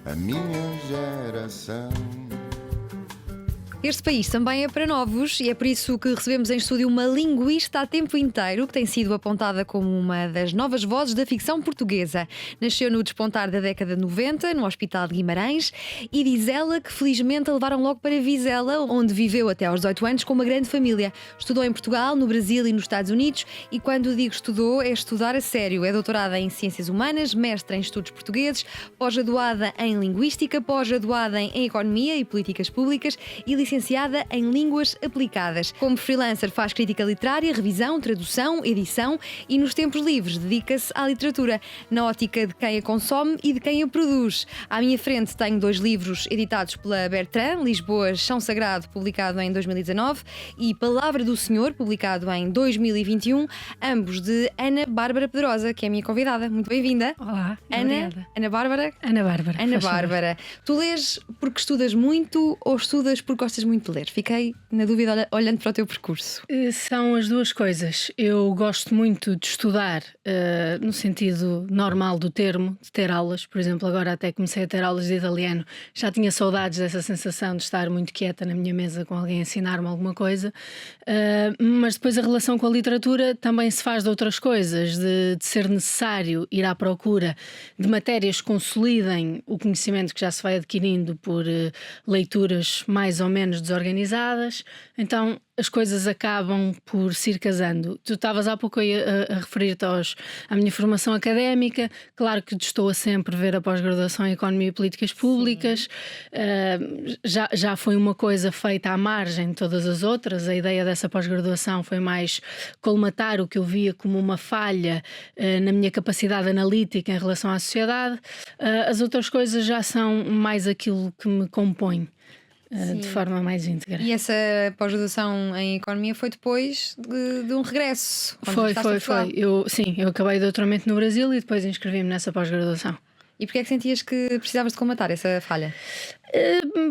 a minha geração. Este país também é para novos e é por isso que recebemos em estúdio uma linguista a tempo inteiro que tem sido apontada como uma das novas vozes da ficção portuguesa. Nasceu no despontar da década de 90, no Hospital de Guimarães, e diz ela que felizmente a levaram logo para Vizela, onde viveu até aos 18 anos com uma grande família. Estudou em Portugal, no Brasil e nos Estados Unidos, e quando digo estudou, é estudar a sério. É doutorada em Ciências Humanas, mestre em Estudos Portugueses, pós-graduada em Linguística, pós-graduada em Economia e Políticas Públicas e licenciada em Línguas Aplicadas. Como freelancer faz crítica literária, revisão, tradução, edição e nos tempos livres dedica-se à literatura, na ótica de quem a consome e de quem a produz. À minha frente tenho 2 livros editados pela Bertrand, Lisboa, Chão Sagrado, publicado em 2019, e Palavra do Senhor, publicado em 2021, ambos de Ana Bárbara Pedrosa, que é a minha convidada. Muito bem-vinda. Olá, Ana Bárbara? Ana Bárbara. Ana Bárbara. Tu lês porque estudas muito ou estudas porque gostas muito de ler? Fiquei na dúvida olhando para o teu percurso. São as duas coisas. Eu gosto muito de estudar no sentido normal do termo, de ter aulas. Por exemplo, agora até comecei a ter aulas de italiano. Já tinha saudades dessa sensação de estar muito quieta na minha mesa com alguém a ensinar-me alguma coisa. Mas depois a relação com a literatura também se faz de outras coisas, de ser necessário ir à procura de matérias que consolidem o conhecimento que já se vai adquirindo por leituras mais ou menos desorganizadas. Então as coisas acabam por se ir casando. Tu estavas há pouco a referir-te à minha formação académica. Claro que estou a sempre ver a pós-graduação em Economia e Políticas Públicas. Já foi uma coisa feita à margem de todas as outras. A ideia dessa pós-graduação foi mais colmatar o que eu via como uma falha na minha capacidade analítica em relação à sociedade. As outras coisas já são mais aquilo que me compõe. De forma mais íntegra. E essa pós-graduação em Economia foi depois de um regresso? Foi. Eu acabei o doutoramento no Brasil e depois inscrevi-me nessa pós-graduação. E porquê é que sentias que precisavas de combater essa falha?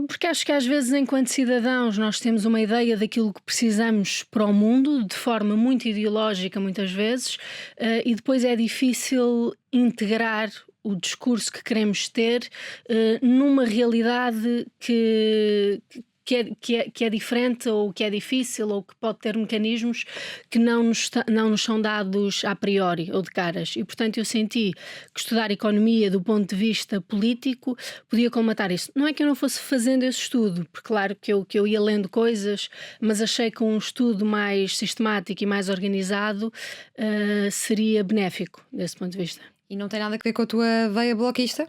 Porque acho que às vezes, enquanto cidadãos, nós temos uma ideia daquilo que precisamos para o mundo, de forma muito ideológica muitas vezes, e depois é difícil integrar o discurso que queremos ter numa realidade que é diferente, ou que é difícil, ou que pode ter mecanismos que não nos são dados a priori ou de caras. E portanto eu senti que estudar economia do ponto de vista político podia colmatar isso. Não é que eu não fosse fazendo esse estudo, porque claro que eu ia lendo coisas, mas achei que um estudo mais sistemático e mais organizado seria benéfico desse ponto de vista. E não tem nada a ver com a tua veia bloquista?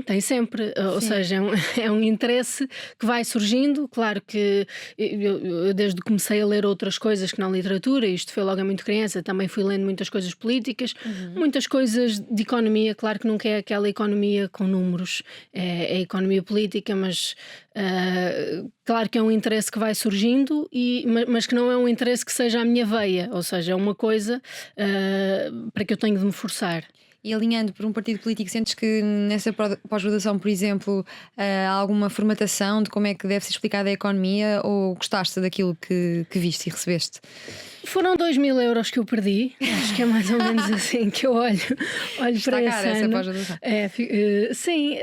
Tem sempre, ou seja, é um interesse que vai surgindo. Claro que eu desde que comecei a ler outras coisas que não literatura, isto foi logo a muito criança, também fui lendo muitas coisas políticas, muitas coisas de economia. Claro que nunca é aquela economia com números, é economia política, mas claro que é um interesse que vai surgindo, mas que não é um interesse que seja a minha veia, ou seja, é uma coisa para que eu tenho de me forçar. E alinhando por um partido político, sentes que nessa pós-graduação, por exemplo, há alguma formatação de como é que deve ser explicada a economia, ou gostaste daquilo que viste e recebeste? Foram 2.000 euros que eu perdi. Acho que é mais ou menos assim que eu olho para esse ano. Essa pós-graduação. Sim,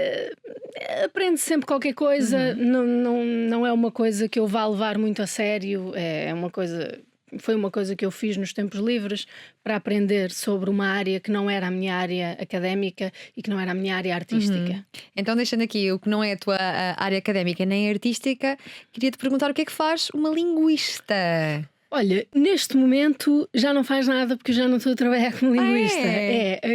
aprende sempre qualquer coisa. Não é uma coisa que eu vá levar muito a sério. Foi uma coisa que eu fiz nos tempos livres para aprender sobre uma área que não era a minha área académica e que não era a minha área artística. Então, deixando aqui o que não é a tua área académica nem artística, queria-te perguntar o que é que faz uma linguista? Olha, neste momento já não faz nada, porque já não estou a trabalhar como linguista.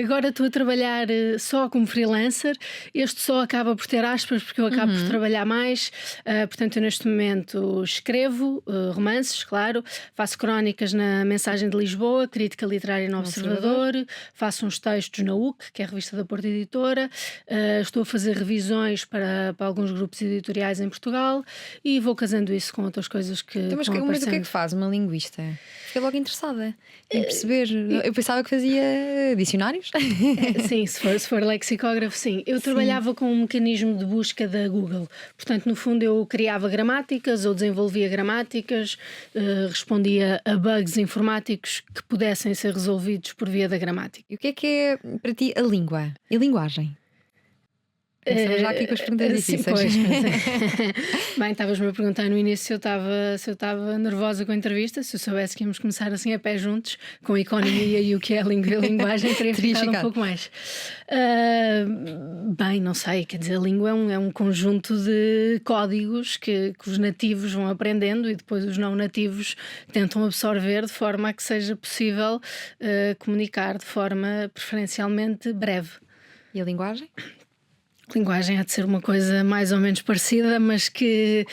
Agora estou a trabalhar só como freelancer. Este só acaba por ter aspas, porque eu acabo por trabalhar mais. Portanto, eu neste momento escrevo romances, claro. Faço crónicas na Mensagem de Lisboa, crítica literária no Observador. Faço uns textos na UC, que é a revista da Porta Editora. Estou a fazer revisões para alguns grupos editoriais em Portugal e vou casando isso com outras coisas que Então, mas vão o que é que faz uma linguista? Fiquei logo interessada em perceber. Eu pensava que fazia dicionários. Sim, se for lexicógrafo, sim. Eu trabalhava com um mecanismo de busca da Google. Portanto, no fundo, eu criava gramáticas ou desenvolvia gramáticas, respondia a bugs informáticos que pudessem ser resolvidos por via da gramática. E o que é para ti a língua e a linguagem? Começamos já aqui com as perguntas Sim, difíceis. pois, bem, estavas-me a perguntar no início se eu estava nervosa com a entrevista, se eu soubesse que íamos começar assim a pé juntos, com a economia e o que é a língua e a linguagem, teria ficado um pouco mais. Bem, não sei, quer dizer, a língua é um conjunto de códigos que os nativos vão aprendendo e depois os não nativos tentam absorver de forma a que seja possível comunicar de forma preferencialmente breve. E a linguagem? Linguagem há de ser uma coisa mais ou menos parecida, mas que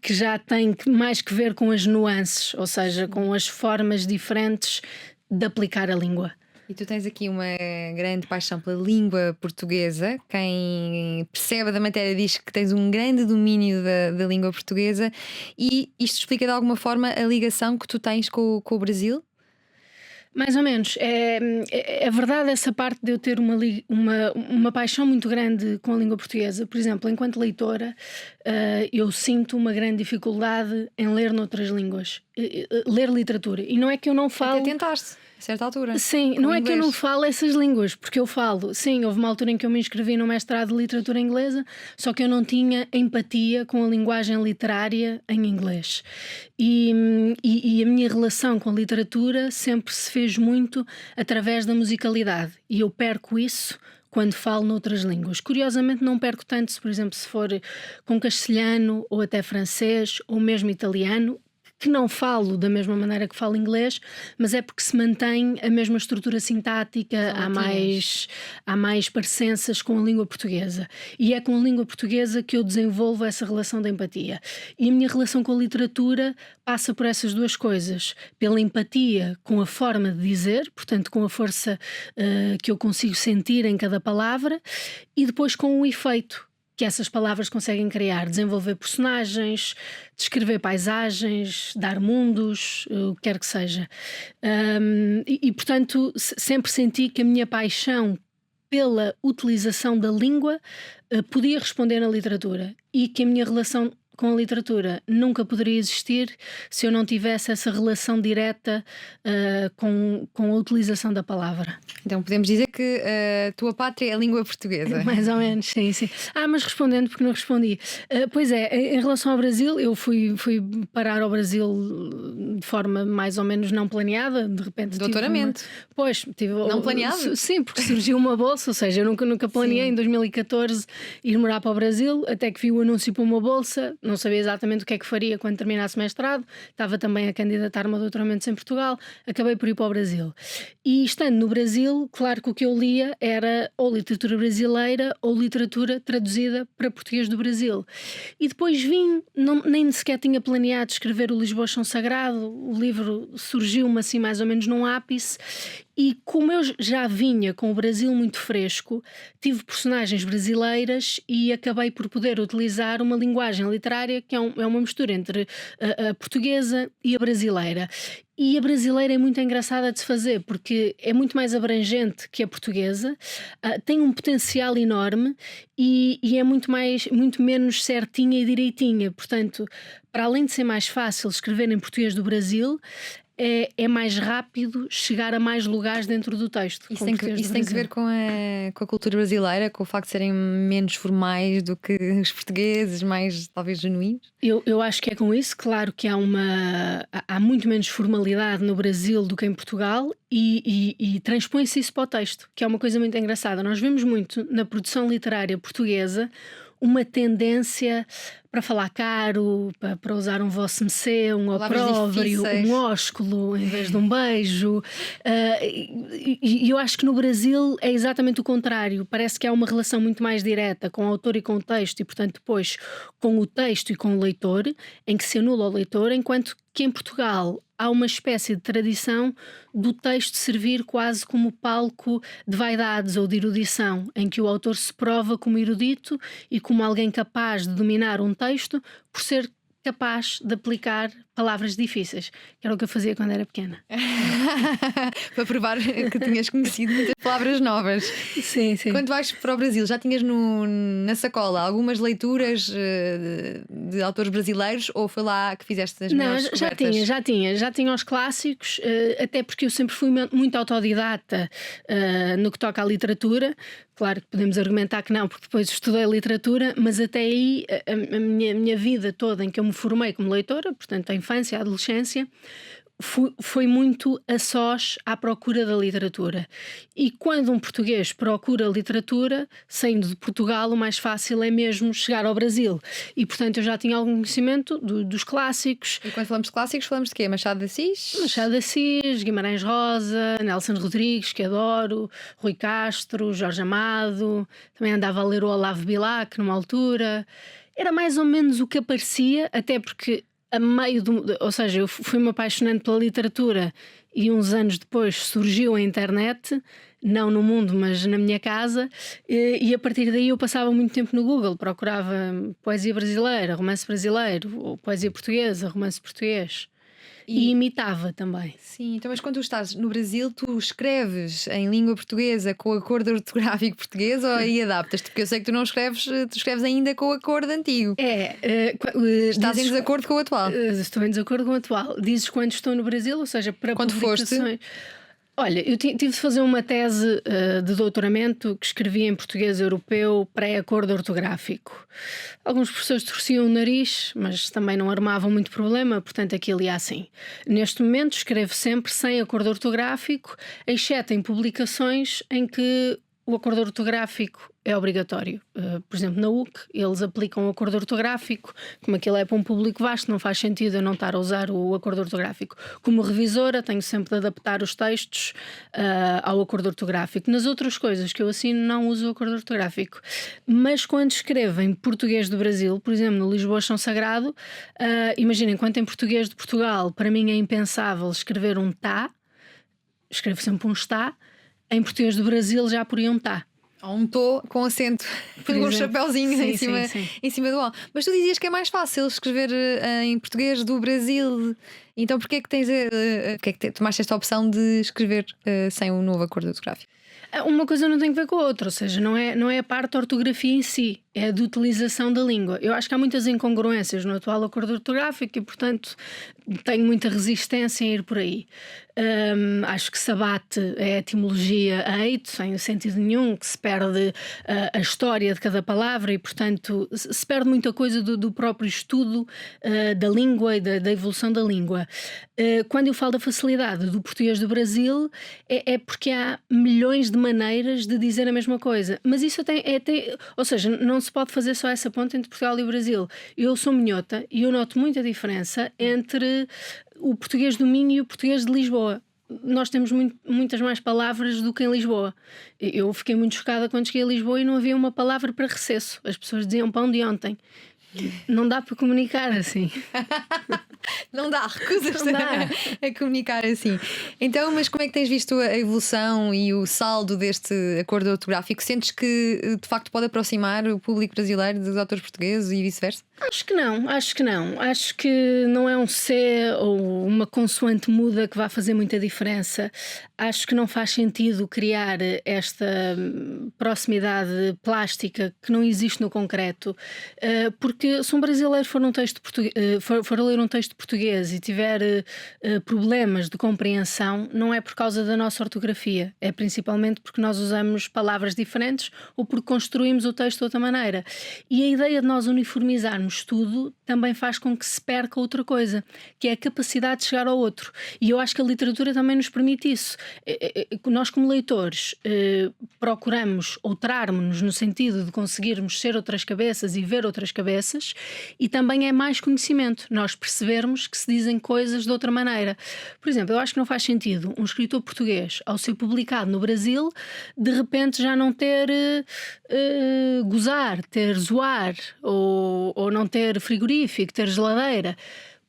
já tem mais que ver com as nuances, ou seja, com as formas diferentes de aplicar a língua. E tu tens aqui uma grande paixão pela língua portuguesa. Quem percebe da matéria diz que tens um grande domínio da língua portuguesa, e isto explica de alguma forma a ligação que tu tens com o Brasil? Mais ou menos. É verdade essa parte de eu ter uma paixão muito grande com a língua portuguesa. Por exemplo, enquanto leitora, eu sinto uma grande dificuldade em ler noutras línguas, ler literatura. E não é que eu não falo. Até tentaste, a certa altura. Sim, não é que eu não falo essas línguas, porque eu falo. Sim, houve uma altura em que eu me inscrevi no mestrado de literatura inglesa, só que eu não tinha empatia com a linguagem literária em inglês. E a minha relação com a literatura sempre se fez muito através da musicalidade, e eu perco isso quando falo noutras línguas. Curiosamente não perco tanto, por exemplo, se for com castelhano ou até francês ou mesmo italiano, que não falo da mesma maneira que falo inglês, mas é porque se mantém a mesma estrutura sintática, há mais parecenças com a língua portuguesa. E é com a língua portuguesa que eu desenvolvo essa relação de empatia. E a minha relação com a literatura passa por essas duas coisas: pela empatia com a forma de dizer, portanto com a força que eu consigo sentir em cada palavra, e depois com o efeito que essas palavras conseguem criar, desenvolver personagens, descrever paisagens, dar mundos, o que quer que seja. Portanto, sempre senti que a minha paixão pela utilização da língua podia responder na literatura, e que a minha relação com a literatura nunca poderia existir se eu não tivesse essa relação direta com a utilização da palavra. Então podemos dizer que a tua pátria é a língua portuguesa. Mais ou menos, sim, sim. Mas respondendo, porque não respondi. Pois é, em relação ao Brasil, eu fui parar ao Brasil de forma mais ou menos não planeada. De repente doutoramento. Tive não planeado? Sim, porque surgiu uma bolsa, ou seja, eu nunca planeei em 2014 ir morar para o Brasil, até que vi o anúncio para uma bolsa. Não sabia exatamente o que é que faria quando terminasse o mestrado, estava também a candidatar-me a doutoramentos em Portugal, acabei por ir para o Brasil. E estando no Brasil, claro que o que eu lia era ou literatura brasileira ou literatura traduzida para português do Brasil. E depois nem sequer tinha planeado escrever o Lisboa Chão Sagrado, o livro surgiu-me assim mais ou menos num ápice. E como eu já vinha com o Brasil muito fresco, tive personagens brasileiras e acabei por poder utilizar uma linguagem literária que é uma mistura entre a portuguesa e a brasileira. E a brasileira é muito engraçada de se fazer, porque é muito mais abrangente que a portuguesa, tem um potencial enorme e é muito menos certinha e direitinha. Portanto, para além de ser mais fácil escrever em português do Brasil, é mais rápido chegar a mais lugares dentro do texto. Isso tem que ver com a cultura brasileira, com o facto de serem menos formais do que os portugueses, mais talvez genuínos? Eu acho que é com isso. Claro que há muito menos formalidade no Brasil do que em Portugal, e transpõe-se isso para o texto, que é uma coisa muito engraçada. Nós vemos muito na produção literária portuguesa uma tendência para falar caro, para usar um vosso mecê, um opróbrio, um ósculo em vez de um beijo. E eu acho que no Brasil é exatamente o contrário. Parece que há uma relação muito mais direta com o autor e com o texto, e portanto depois com o texto e com o leitor, em que se anula o leitor, enquanto que em Portugal há uma espécie de tradição do texto servir quase como palco de vaidades ou de erudição, em que o autor se prova como erudito e como alguém capaz de dominar um texto por ser capaz de aplicar palavras difíceis, que era o que eu fazia quando era pequena. Para provar que tinhas conhecido muitas palavras novas. Sim, sim. Quando vais para o Brasil, já tinhas na sacola algumas leituras de autores brasileiros, ou foi lá que fizeste as melhores descobertas? Não, já tinha os clássicos, até porque eu sempre fui muito autodidata no que toca à literatura. claro que podemos argumentar que não, porque depois estudei literatura, mas até aí a minha vida toda em que eu me formei como leitora, portanto a infância, a adolescência, foi muito a sós à procura da literatura. E quando um português procura literatura, saindo de Portugal, o mais fácil é mesmo chegar ao Brasil. E portanto eu já tinha algum conhecimento dos clássicos. E quando falamos de clássicos, falamos de quê? Machado de Assis? Machado de Assis, Guimarães Rosa, Nelson Rodrigues, que adoro, Rui Castro, Jorge Amado. Também andava a ler o Olavo Bilac numa altura. Era mais ou menos o que aparecia, até porque a meio ou seja, eu fui-me apaixonando pela literatura e uns anos depois surgiu a internet, não no mundo, mas na minha casa, e a partir daí eu passava muito tempo no Google, procurava poesia brasileira, romance brasileiro, ou poesia portuguesa, romance português. E imitava também. Sim, então, mas quando tu estás no Brasil, tu escreves em língua portuguesa com o acordo ortográfico português ou aí adaptas-te? Porque eu sei que tu não escreves, tu escreves ainda com o acordo antigo. Estás em desacordo com o atual? Estou em desacordo com o atual. Dizes quando estou no Brasil, ou seja, para quando publicações. Olha, eu tive de fazer uma tese de doutoramento que escrevi em português europeu pré-acordo ortográfico. Alguns professores torciam o nariz, mas também não armavam muito problema, portanto aquilo ia assim. Neste momento escrevo sempre sem acordo ortográfico, exceto em publicações em que o acordo ortográfico é obrigatório. Por exemplo, na UC, eles aplicam o acordo ortográfico. Como aquilo é para um público vasto, não faz sentido eu não estar a usar o acordo ortográfico. Como revisora, tenho sempre de adaptar os textos ao acordo ortográfico. Nas outras coisas que eu assino, não uso o acordo ortográfico. Mas quando escrevo em português do Brasil, por exemplo, no Lisboa Chão Sagrado, imaginem, enquanto em português de Portugal, para mim é impensável escrever um tá, escrevo sempre um está. Em português do Brasil já poria um tá. Ou um tô com acento, com um chapéuzinho em cima do O. Mas tu dizias que é mais fácil escrever em português do Brasil. Então porquê é que porque é que tomaste esta opção de escrever sem o novo acordo ortográfico? Uma coisa não tem a ver com a outra, ou seja, não é a parte da ortografia em si, é a de utilização da língua. Eu acho que há muitas incongruências no atual acordo ortográfico e, portanto, tenho muita resistência em ir por aí. Acho que se abate a etimologia a eito, sem sentido nenhum, que se perde a história de cada palavra e, portanto, se perde muita coisa do próprio estudo da língua e da evolução da língua. Quando eu falo da facilidade do português do Brasil, é porque há milhões de maneiras de dizer a mesma coisa. Mas isso ou seja, não se pode fazer só essa ponte entre Portugal e o Brasil. Eu sou minhota e eu noto muita diferença entre o português do Minho e o português de Lisboa. Nós temos muitas mais palavras do que em Lisboa. Eu fiquei muito chocada quando cheguei a Lisboa e não havia uma palavra para recesso. As pessoas diziam pão de ontem. Não dá para comunicar assim. Não dá, recusas-te a comunicar assim. Então, mas como é que tens visto a evolução e o saldo deste acordo ortográfico? Sentes que de facto pode aproximar o público brasileiro dos autores portugueses e vice-versa? Acho que não. Acho que não é um C ou uma consoante muda que vá fazer muita diferença. Acho que não faz sentido criar esta proximidade plástica que não existe no concreto, porque se um brasileiro for ler um texto português e tiver problemas de compreensão, não é por causa da nossa ortografia, é principalmente porque nós usamos palavras diferentes ou porque construímos o texto de outra maneira. E a ideia de nós uniformizarmos tudo também faz com que se perca outra coisa, que é a capacidade de chegar ao outro. E eu acho que a literatura também nos permite isso. Nós, como leitores, procuramos outrarmos-nos no sentido de conseguirmos ser outras cabeças e ver outras cabeças, e também é mais conhecimento, nós percebermos que se dizem coisas de outra maneira. Por exemplo, eu acho que não faz sentido um escritor português, ao ser publicado no Brasil, de repente já não ter gozar, ter zoar, ou não ter frigorífico, ter geladeira.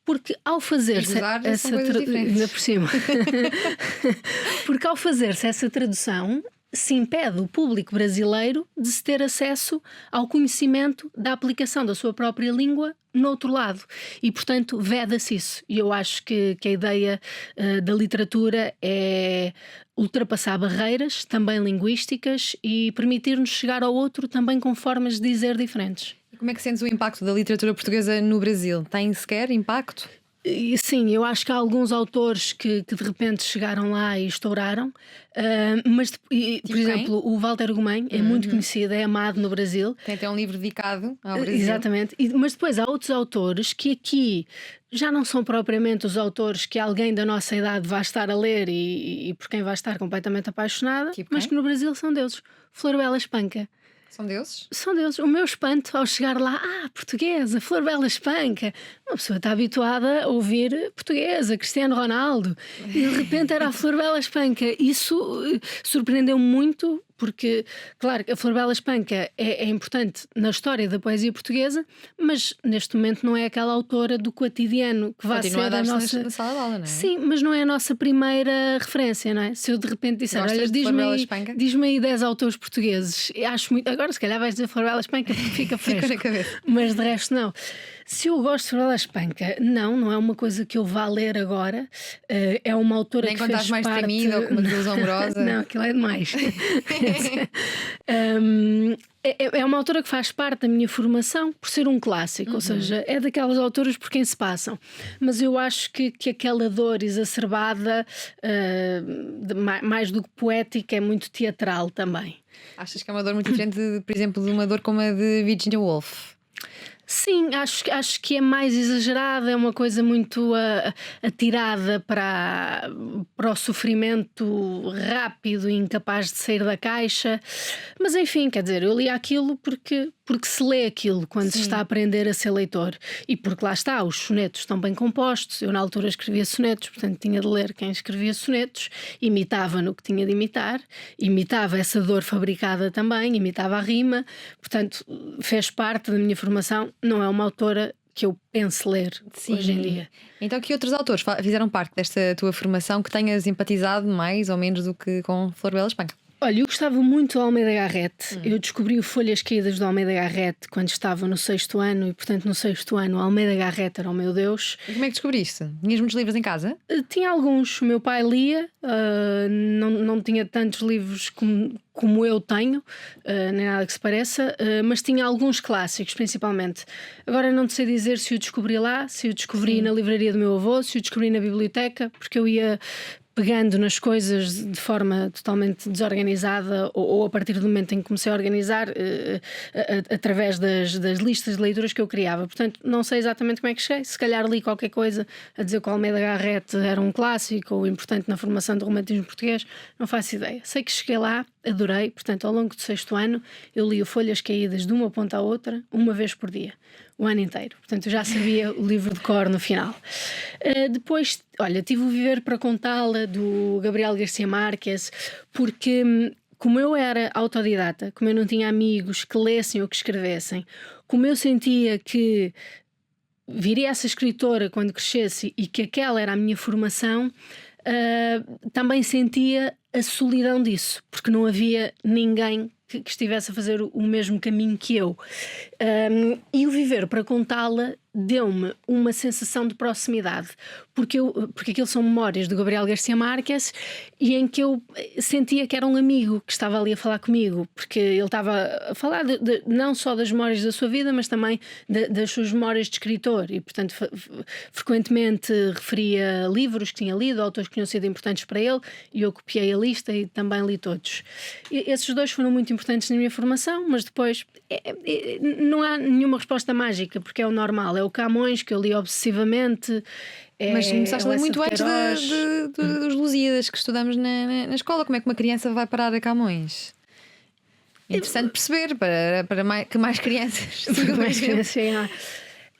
Porque ao fazer-se essa ainda por cima porque ao fazer-se essa tradução, se impede o público brasileiro de se ter acesso ao conhecimento da aplicação da sua própria língua no outro lado. E, portanto, veda-se isso. E eu acho que a ideia da literatura é ultrapassar barreiras, também linguísticas, e permitir-nos chegar ao outro também com formas de dizer diferentes. Como é que sentes o impacto da literatura portuguesa no Brasil? Tem sequer impacto? E sim, eu acho que há alguns autores que de repente chegaram lá e estouraram, mas por Tipo quem? exemplo, o Walter Ugumem é muito conhecido, é amado no Brasil. Tem até um livro dedicado ao Brasil. Exatamente. Mas depois há outros autores que aqui já não são propriamente os autores que alguém da nossa idade vai estar a ler e por quem vai estar completamente apaixonada, Tipo mas quem? que no Brasil são deuses. Flor Bela Espanca. São deuses? São deuses. O meu espanto ao chegar lá, portuguesa, Flor Bela Espanca. Uma pessoa está habituada a ouvir portuguesa, Cristiano Ronaldo, e de repente era a Flor Bela Espanca. Isso surpreendeu muito, porque, claro, a Flor Bela Espanca é importante na história da poesia portuguesa, mas neste momento não é aquela autora do cotidiano que vai Continua a ser a dar-se nossa. na sala de aula, não é? Sim, mas não é a nossa primeira referência, não é? Se eu de repente disser, Gostas olha, de Flor Bela diz-me Espanca? aí, diz-me aí 10 autores portugueses, acho muito. Agora, se calhar vais dizer Flor Bela Espanca porque fica Ficou na fresco, cabeça. mas de resto, não. Se eu gosto de Flor Bela Espanca, não é uma coisa que eu vá ler agora. É uma autora Nem que quando fez estás mais parte... tremida ou com uma desilusão amorosa. Não, aquilo é demais. É uma autora que faz parte da minha formação por ser um clássico, ou seja, é daquelas autoras por quem se passam. Mas eu acho que aquela dor exacerbada, mais do que poética, é muito teatral também. Achas que é uma dor muito diferente, por exemplo, de uma dor como a de Virginia Woolf? Sim, acho que é mais exagerada, é uma coisa muito atirada para o sofrimento rápido e incapaz de sair da caixa. Mas enfim, quer dizer, eu li aquilo porque se lê aquilo quando se está a aprender a ser leitor. E porque lá está, os sonetos estão bem compostos. Eu na altura escrevia sonetos, portanto tinha de ler quem escrevia sonetos, imitava no que tinha de imitar, imitava essa dor fabricada também, imitava a rima, portanto fez parte da minha formação. Não é uma autora que eu pense ler hoje em dia. Então, que outros autores fizeram parte desta tua formação que tenhas empatizado mais ou menos do que com Flor Bela Espanca? Olha, eu gostava muito do Almeida Garrett. Eu descobri o Folhas Caídas do Almeida Garrett quando estava no 6º ano, e portanto no 6º ano o Almeida Garrett era o meu Deus. E como é que descobriste? Tinhas muitos livros em casa? Tinha alguns, o meu pai lia, não tinha tantos livros como eu tenho, nem nada que se pareça, mas tinha alguns clássicos principalmente. Agora não te sei dizer se o descobri lá, se o descobri na livraria do meu avô, se o descobri na biblioteca, porque eu ia pegando nas coisas de forma totalmente desorganizada ou a partir do momento em que comecei a organizar através das listas de leituras que eu criava. Portanto, não sei exatamente como é que cheguei. Se calhar li qualquer coisa a dizer que o Almeida Garrett era um clássico ou importante na formação do romantismo português, não faço ideia. Sei que cheguei lá, adorei, portanto, ao longo do 6º ano eu li o Folhas Caídas de uma ponta à outra, uma vez por dia. O ano inteiro. Portanto, eu já sabia o livro de cor no final. Depois, olha, tive o Viver para Contá-la, do Gabriel Garcia Marques, porque como eu era autodidata, como eu não tinha amigos que lessem ou que escrevessem, como eu sentia que viria essa escritora quando crescesse e que aquela era a minha formação, também sentia a solidão disso, porque não havia ninguém que estivesse a fazer o mesmo caminho que eu. E o Viver para Contá-la deu-me uma sensação de proximidade, porque aquilo são memórias do Gabriel Garcia Marques e em que eu sentia que era um amigo que estava ali a falar comigo, porque ele estava a falar não só das memórias da sua vida, mas também das suas memórias de escritor e, portanto, frequentemente referia livros que tinha lido, autores que tinham sido importantes para ele, e eu copiei a lista e também li todos. E esses dois foram muito importantes na minha formação, mas depois não há nenhuma resposta mágica, porque é o normal, é o Camões que eu li obsessivamente. Mas começaste a ler muito antes Queiroz. dos Lusíadas que estudamos na escola. Como é que uma criança vai parar a Camões? Interessante perceber para que mais crianças sigam Mais este exemplo. cheguem lá.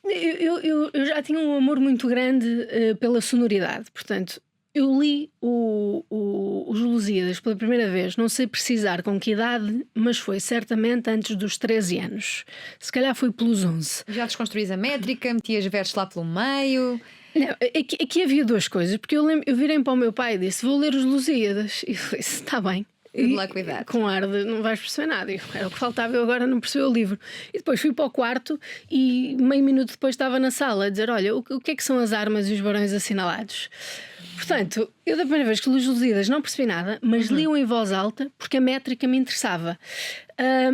Eu já tinha um amor muito grande pela sonoridade, portanto. Eu li os Lusíadas pela primeira vez, não sei precisar com que idade, mas foi certamente antes dos 13 anos. Se calhar foi pelos 11. Já desconstruís a métrica, metias versos lá pelo meio. Não, aqui havia duas coisas, porque eu virei para o meu pai e disse: vou ler os Lusíadas. E eu disse: está bem. De lá cuidado. Com ar de não vais perceber nada. Era o que faltava, eu agora não percebi o livro. E depois fui para o quarto e meio minuto depois estava na sala a dizer: olha, o que é que são as armas e os barões assinalados? Portanto, eu da primeira vez que li os Lusíadas não percebi nada, mas li-o em voz alta porque a métrica me interessava.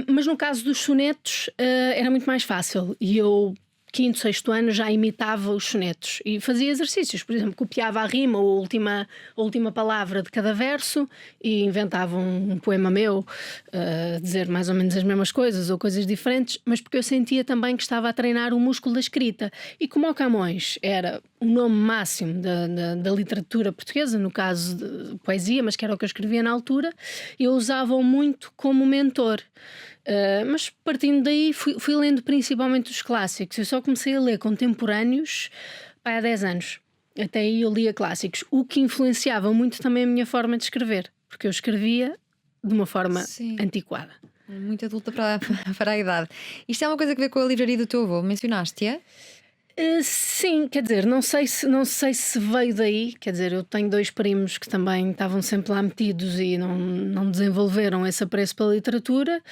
Mas no caso dos sonetos era muito mais fácil e eu quinto, sexto ano já imitava os sonetos e fazia exercícios, por exemplo, copiava a rima ou a última palavra de cada verso e inventava um poema meu, a dizer mais ou menos as mesmas coisas ou coisas diferentes, mas porque eu sentia também que estava a treinar o músculo da escrita. E como o Camões era o nome máximo da literatura portuguesa, no caso de poesia, mas que era o que eu escrevia na altura, eu usava-o muito como mentor. Mas partindo daí fui lendo principalmente os clássicos. Eu só comecei a ler contemporâneos há 10 anos. Até aí eu lia clássicos, o que influenciava muito também a minha forma de escrever, porque eu escrevia de uma forma antiquada. Muito adulta para a idade. Isto é uma coisa que vê com a livraria do teu avô, mencionaste-a? Sim, quer dizer, não sei se veio daí. Quer dizer, eu tenho 2 primos que também estavam sempre lá metidos e não desenvolveram esse apreço pela literatura.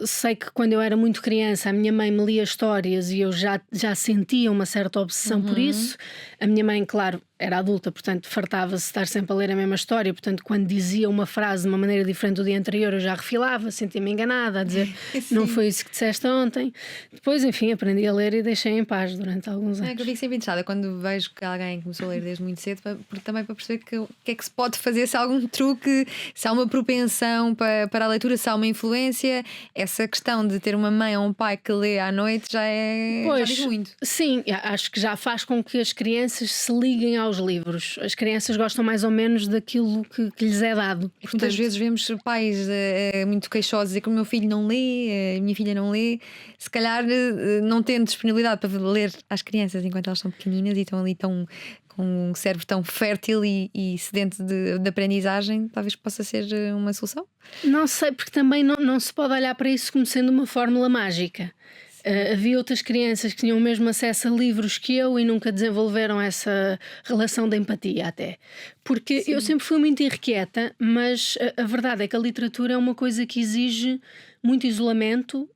Sei que quando eu era muito criança a minha mãe me lia histórias e eu já sentia uma certa obsessão por isso. A minha mãe, claro, era adulta, portanto fartava-se de estar sempre a ler a mesma história. Portanto, quando dizia uma frase de uma maneira diferente do dia anterior, eu já refilava, sentia-me enganada, a dizer não foi isso que disseste ontem. Depois, enfim, aprendi a ler e deixei em paz durante alguns anos. É que eu fico sempre interessada quando vejo que alguém começou a ler desde muito cedo, também para perceber o que é que se pode fazer, se há algum truque, se há uma propensão para a leitura, se há uma influência. Essa questão de ter uma mãe ou um pai que lê à noite já diz muito. Sim, acho que já faz com que as crianças se liguem aos livros. As crianças gostam mais ou menos daquilo que lhes é dado. Muitas vezes vemos pais muito queixosos dizer que o meu filho não lê, a minha filha não lê, se calhar não tendo disponibilidade para ler às crianças enquanto elas são pequeninas e estão ali com um cérebro tão fértil e sedento de aprendizagem, talvez possa ser uma solução? Não sei, porque também não se pode olhar para isso como sendo uma fórmula mágica. Havia outras crianças que tinham o mesmo acesso a livros que eu e nunca desenvolveram essa relação de empatia até. Porque eu sempre fui muito irrequieta, mas a verdade é que a literatura é uma coisa que exige muito isolamento,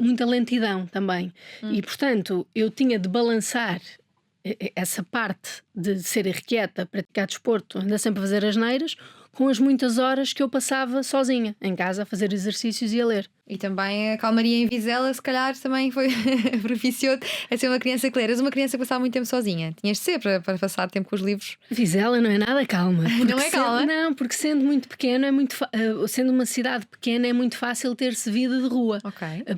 muita lentidão também. E, portanto, eu tinha de balançar essa parte de ser irrequieta, praticar desporto, andar sempre a fazer asneiras, com as muitas horas que eu passava sozinha em casa a fazer exercícios e a ler. E também a calmaria em Vizela, se calhar, também foi propiciou a ser uma criança que lê. Eras uma criança que passava muito tempo sozinha. Tinhas de ser para passar tempo com os livros. Vizela não é nada calma. Não é calma? Não, porque sendo muito pequeno, sendo uma cidade pequena, é muito fácil ter-se vida de rua.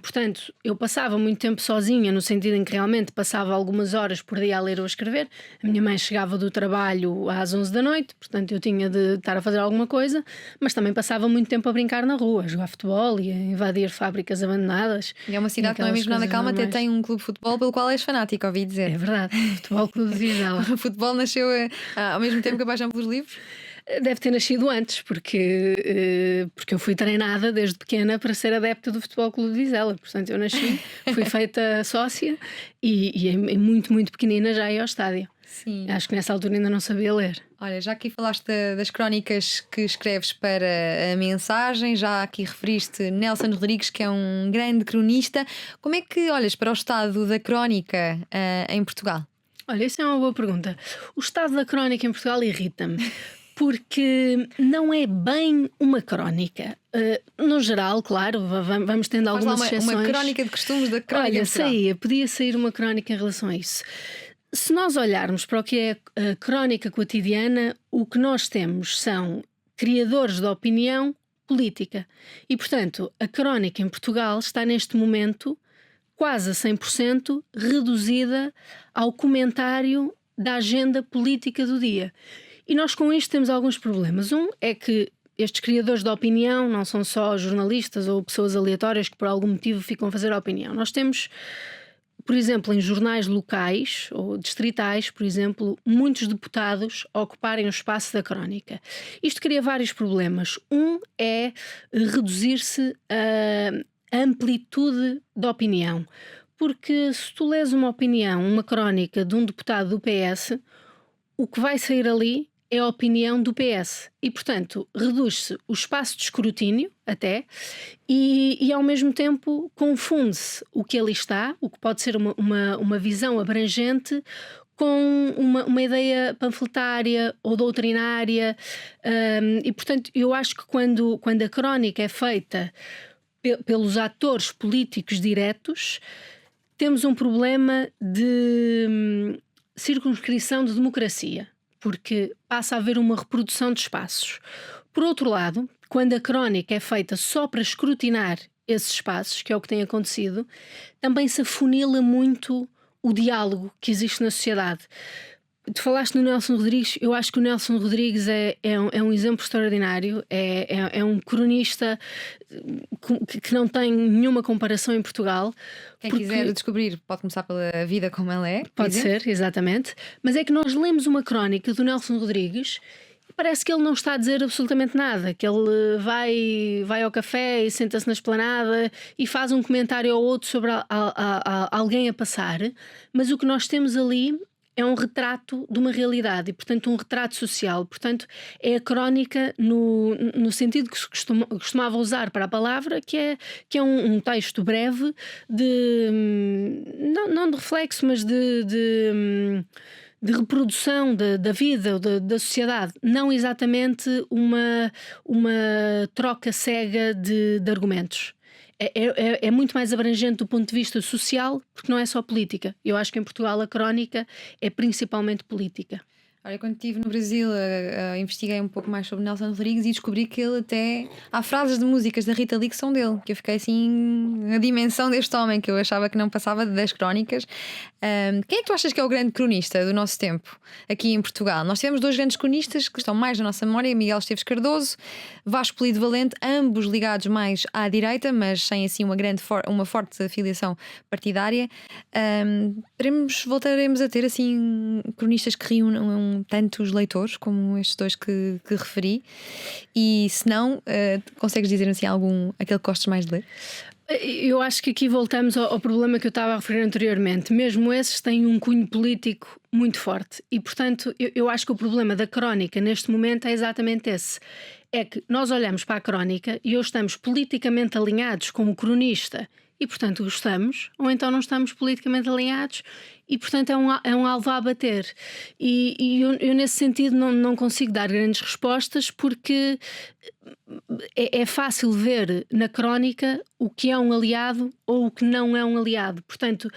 Portanto, eu passava muito tempo sozinha, no sentido em que realmente passava algumas horas por dia a ler ou a escrever. A minha mãe chegava do trabalho às 11 da noite, portanto eu tinha de estar a fazer alguma coisa, mas também passava muito tempo a brincar na rua, a jogar futebol e a invadir fábricas abandonadas. E é uma cidade que não é mesmo nada calma, até tem um clube de futebol pelo qual és fanático, ouvi dizer. É verdade, Futebol Clube de Vizela. O futebol nasceu ao mesmo tempo que a paixão pelos livros? Deve ter nascido antes, porque eu fui treinada desde pequena para ser adepta do Futebol Clube de Vizela. Portanto, eu nasci, fui feita sócia e muito, muito pequenina já ia ao estádio. Sim. Acho que nessa altura ainda não sabia ler. Olha, já aqui falaste das crónicas que escreves para a Mensagem, já aqui referiste Nelson Rodrigues, que é um grande cronista. Como é que olhas para o estado da crónica em Portugal? Olha, isso é uma boa pergunta. O estado da crónica em Portugal irrita-me. Porque não é bem uma crónica. No geral, claro, vamos tendo algumas exceções. Uma crónica de costumes da crónica. Olha, podia sair uma crónica em relação a isso. Se nós olharmos para o que é a crónica cotidiana, o que nós temos são criadores de opinião política. E, portanto, a crónica em Portugal está neste momento quase a 100% reduzida ao comentário da agenda política do dia. E nós com isto temos alguns problemas. Um é que estes criadores de opinião não são só jornalistas ou pessoas aleatórias que por algum motivo ficam a fazer opinião. Nós temos, por exemplo, em jornais locais ou distritais, por exemplo, muitos deputados a ocuparem o espaço da crónica. Isto cria vários problemas. Um é reduzir-se a amplitude da opinião. Porque se tu lês uma opinião, uma crónica de um deputado do PS, o que vai sair ali é a opinião do PS e, portanto, reduz-se o espaço de escrutínio até e ao mesmo tempo confunde-se o que ali está, o que pode ser uma visão abrangente com uma ideia panfletária ou doutrinária e, portanto, eu acho que quando a crónica é feita pelos atores políticos diretos, temos um problema de circunscrição de democracia, porque passa a haver uma reprodução de espaços. Por outro lado, quando a crónica é feita só para escrutinar esses espaços, que é o que tem acontecido, também se afunila muito o diálogo que existe na sociedade. Tu falaste no Nelson Rodrigues. Eu acho que o Nelson Rodrigues é um exemplo extraordinário. É um cronista que não tem nenhuma comparação em Portugal. Quem quiser descobrir pode começar pela vida como ela é. Pode ser, exatamente. Mas é que nós lemos uma crónica do Nelson Rodrigues e parece que ele não está a dizer absolutamente nada, que ele vai ao café e senta-se na esplanada e faz um comentário ou outro sobre alguém a passar, mas o que nós temos ali é um retrato de uma realidade e, portanto, um retrato social. Portanto, é a crónica no sentido que se costumava usar para a palavra, que é um texto breve não de reflexo, mas de reprodução da vida, da sociedade, não exatamente uma troca cega de argumentos. É muito mais abrangente do ponto de vista social, porque não é só política. Eu acho que em Portugal a crónica é principalmente política. Olha, quando estive no Brasil, investiguei um pouco mais sobre Nelson Rodrigues e descobri que ele até... Há frases de músicas da Rita Lee que são dele, que eu fiquei assim... A dimensão deste homem, que eu achava que não passava das crónicas. Quem é que tu achas que é o grande cronista do nosso tempo, aqui em Portugal? Nós tivemos dois grandes cronistas que estão mais na nossa memória, Miguel Esteves Cardoso, Vasco Polido Valente, ambos ligados mais à direita, mas sem assim uma forte afiliação partidária. Voltaremos a ter assim cronistas que reúnam tantos leitores como estes dois que referi, e se não, consegues dizer assim aquele que gostes mais de ler? Eu acho que aqui voltamos ao problema que eu estava a referir anteriormente. Mesmo esses têm um cunho político muito forte e, portanto, eu acho que o problema da crónica neste momento é exatamente esse. É que nós olhamos para a crónica e ou estamos politicamente alinhados com o cronista e, portanto, gostamos, ou então não estamos politicamente alinhados e, portanto, é um alvo a abater. E eu nesse sentido, não consigo dar grandes respostas, porque é fácil ver na crónica o que é um aliado ou o que não é um aliado. Portanto,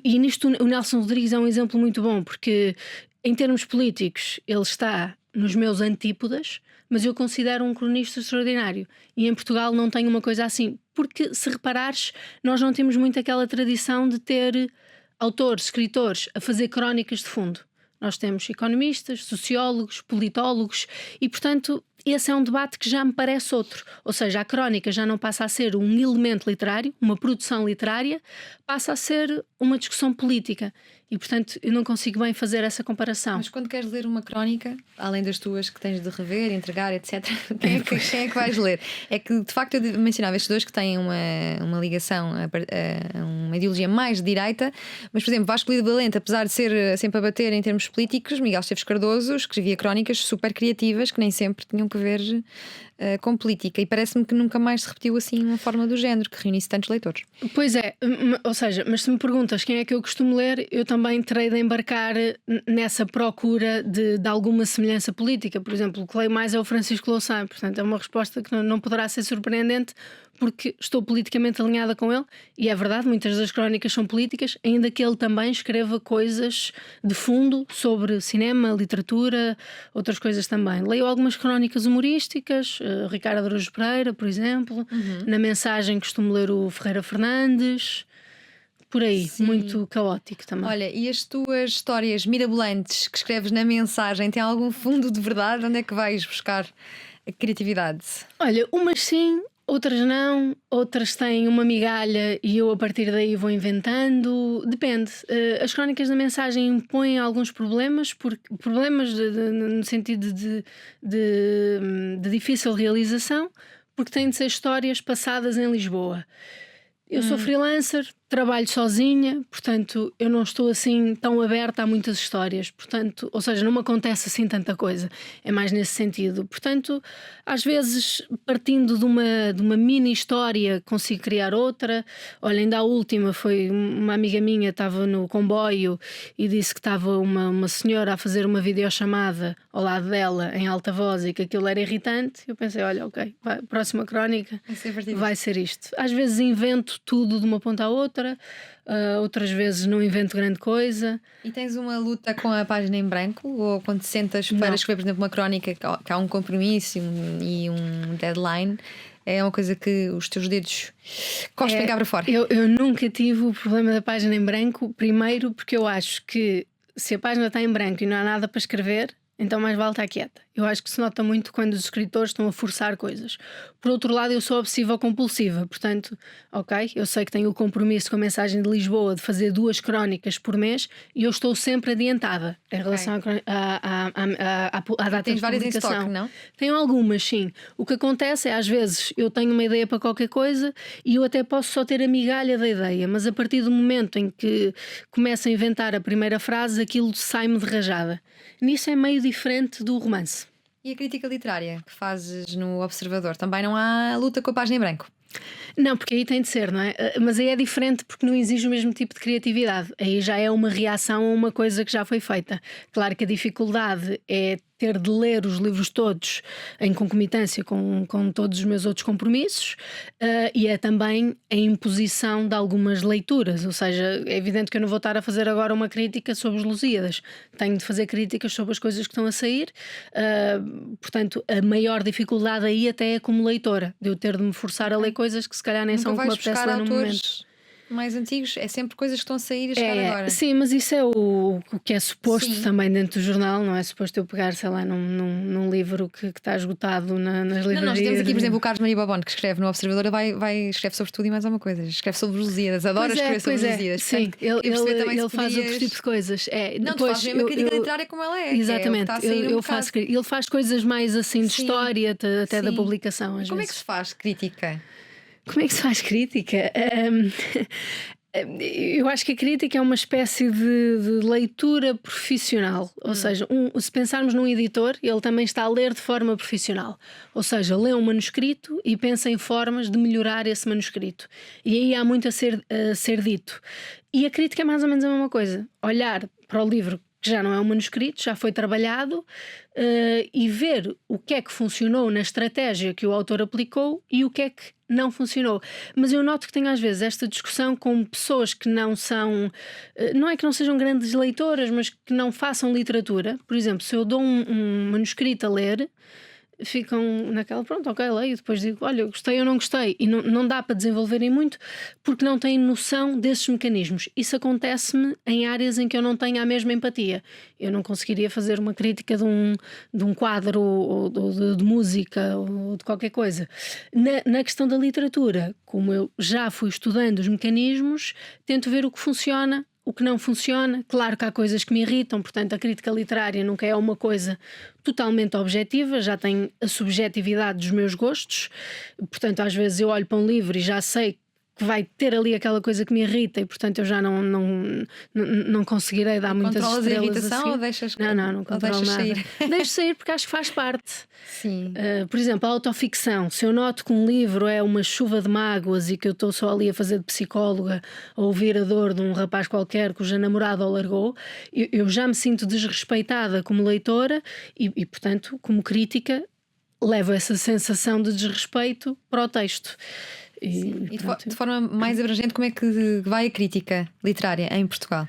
e nisto o Nelson Rodrigues é um exemplo muito bom, porque em termos políticos ele está nos meus antípodas, mas eu considero um cronista extraordinário. E em Portugal não tem uma coisa assim, porque se reparares, nós não temos muito aquela tradição de ter autores, escritores a fazer crónicas de fundo. Nós temos economistas, sociólogos, politólogos e, portanto, esse é um debate que já me parece outro. Ou seja, a crónica já não passa a ser um elemento literário, uma produção literária, passa a ser uma discussão política. E, portanto, eu não consigo bem fazer essa comparação. Mas quando queres ler uma crónica, além das tuas que tens de rever, entregar, etc., quem é que vais ler? É que, de facto, eu mencionava estes dois que têm uma ligação a uma ideologia mais de direita, mas, por exemplo, Vasco Polido Valente, apesar de ser sempre a bater em termos políticos, Miguel Esteves Cardoso escrevia crónicas super criativas que nem sempre tinham que ver com política, e parece-me que nunca mais se repetiu assim uma forma do género que reunisse tantos leitores. Pois é, ou seja, mas se me perguntas quem é que eu costumo ler, eu também terei de embarcar nessa procura de alguma semelhança política. Por exemplo, o que leio mais é o Francisco Louçã, portanto é uma resposta que não poderá ser surpreendente, porque estou politicamente alinhada com ele, e é verdade, muitas das crónicas são políticas, ainda que ele também escreva coisas de fundo sobre cinema, literatura, outras coisas também. Leio algumas crónicas humorísticas, Ricardo Araújo Pereira, por exemplo. Na Mensagem costumo ler o Ferreira Fernandes, por aí. Sim. Muito caótico também. Olha, e as tuas histórias mirabolantes que escreves na Mensagem têm algum fundo de verdade? Onde é que vais buscar a criatividade? Olha, umas sim, outras não, outras têm uma migalha e eu a partir daí vou inventando. Depende. As crónicas da Mensagem impõem alguns problemas, no sentido de difícil realização, porque têm de ser histórias passadas em Lisboa. Eu sou freelancer, trabalho sozinha, portanto eu não estou assim tão aberta a muitas histórias, portanto, ou seja, não me acontece assim tanta coisa, é mais nesse sentido. Portanto, às vezes partindo de uma mini história consigo criar outra. Olha, ainda a última foi uma amiga minha, estava no comboio e disse que estava uma senhora a fazer uma videochamada ao lado dela em alta voz e que aquilo era irritante. Eu pensei, olha, ok, próxima crónica vai ser isto. Às vezes invento tudo de uma ponta à outra, outra, outras vezes não invento grande coisa. E tens uma luta com a página em branco? Ou quando te sentas para Não. escrever, por exemplo, uma crónica que há um compromisso e um deadline, é uma coisa que os teus dedos cospem cá para fora? Eu nunca tive o problema da página em branco, primeiro porque eu acho que se a página está em branco e não há nada para escrever, então mais vale estar quieta. Eu acho que se nota muito quando os escritores estão a forçar coisas. Por outro lado, eu sou obsessiva compulsiva, portanto, ok, eu sei que tenho o compromisso com a Mensagem de Lisboa de fazer 2 crónicas por mês e eu estou sempre adiantada em relação à data Tens de várias em publicação. estoque, não? Tenho algumas, sim. O que acontece é, às vezes, eu tenho uma ideia para qualquer coisa e eu até posso só ter a migalha da ideia, mas a partir do momento em que começo a inventar a primeira frase, aquilo sai-me de rajada. Nisso é meio diferente do romance. E a crítica literária que fazes no Observador? Também não há luta com a página em branco? Não, porque aí tem de ser, não é? Mas aí é diferente porque não exige o mesmo tipo de criatividade. Aí já é uma reação a uma coisa que já foi feita. Claro que a dificuldade é ter de ler os livros todos em concomitância com todos os meus outros compromissos, e é também a imposição de algumas leituras. Ou seja, é evidente que eu não vou estar a fazer agora uma crítica sobre os Lusíadas. Tenho de fazer críticas sobre as coisas que estão a sair. Portanto, a maior dificuldade aí até é como leitora, de eu ter de me forçar a ler coisas que se calhar nem Nunca são o que me vais apetece buscar ler no momento. autores mais antigos? É sempre coisas que estão a sair e a chegar agora? Sim, mas isso é o que é suposto Sim. também dentro do jornal, não é suposto eu pegar, sei lá, num livro que está esgotado nas livrarias. Não, nós temos aqui, por exemplo, o Carlos Maria Bobone, que escreve no Observador, escreve sobre tudo e mais alguma coisa. Escreve sobre os Lusíadas, adora escrever sobre os Lusíadas. Sim, Portanto, queria perceber também ele se faz podias- outro tipo de coisas. Não, tu Depois fazes mesmo a crítica literária como ela é. Exatamente, que é o que está a sair eu um faço, bocado. ele faz coisas mais assim de Sim. história, até da Sim. publicação. Às Como é que vezes. se faz crítica? Como é que se faz crítica? Eu acho que a crítica é uma espécie de leitura profissional. Ou seja, se pensarmos num editor, ele também está a ler de forma profissional. Ou seja, lê um manuscrito e pensa em formas de melhorar esse manuscrito. E aí há muito a ser dito. E a crítica é mais ou menos a mesma coisa. Olhar para o livro que já não é um manuscrito, já foi trabalhado, e ver o que é que funcionou na estratégia que o autor aplicou e o que é que não funcionou. Mas eu noto que tenho às vezes esta discussão com pessoas que não são, não é que não sejam grandes leitoras, mas que não façam literatura. Por exemplo, se eu dou um manuscrito a ler, ficam naquela, pronto, ok, leio, depois digo, olha, gostei ou não gostei, e não dá para desenvolverem muito porque não têm noção desses mecanismos. Isso acontece-me em áreas em que eu não tenho a mesma empatia. Eu não conseguiria fazer uma crítica de um quadro ou de música ou de qualquer coisa. Na questão da literatura, como eu já fui estudando os mecanismos, tento ver o que funciona, o que não funciona. Claro que há coisas que me irritam, portanto a crítica literária nunca é uma coisa totalmente objetiva, já tem a subjetividade dos meus gostos, portanto às vezes eu olho para um livro e já sei que vai ter ali aquela coisa que me irrita e portanto eu já não conseguirei dar muitas Controlas a estrelas irritação assim. ou deixas Não ou controlo deixas nada. sair? Deixo sair porque acho que faz parte. Sim. Por exemplo, a autoficção. Se eu noto que um livro é uma chuva de mágoas e que eu estou só ali a fazer de psicóloga a ouvir a dor de um rapaz qualquer cuja namorada o largou, eu já me sinto desrespeitada como leitora e portanto, como crítica, levo essa sensação de desrespeito para o texto. E de forma mais abrangente, como é que vai a crítica literária em Portugal?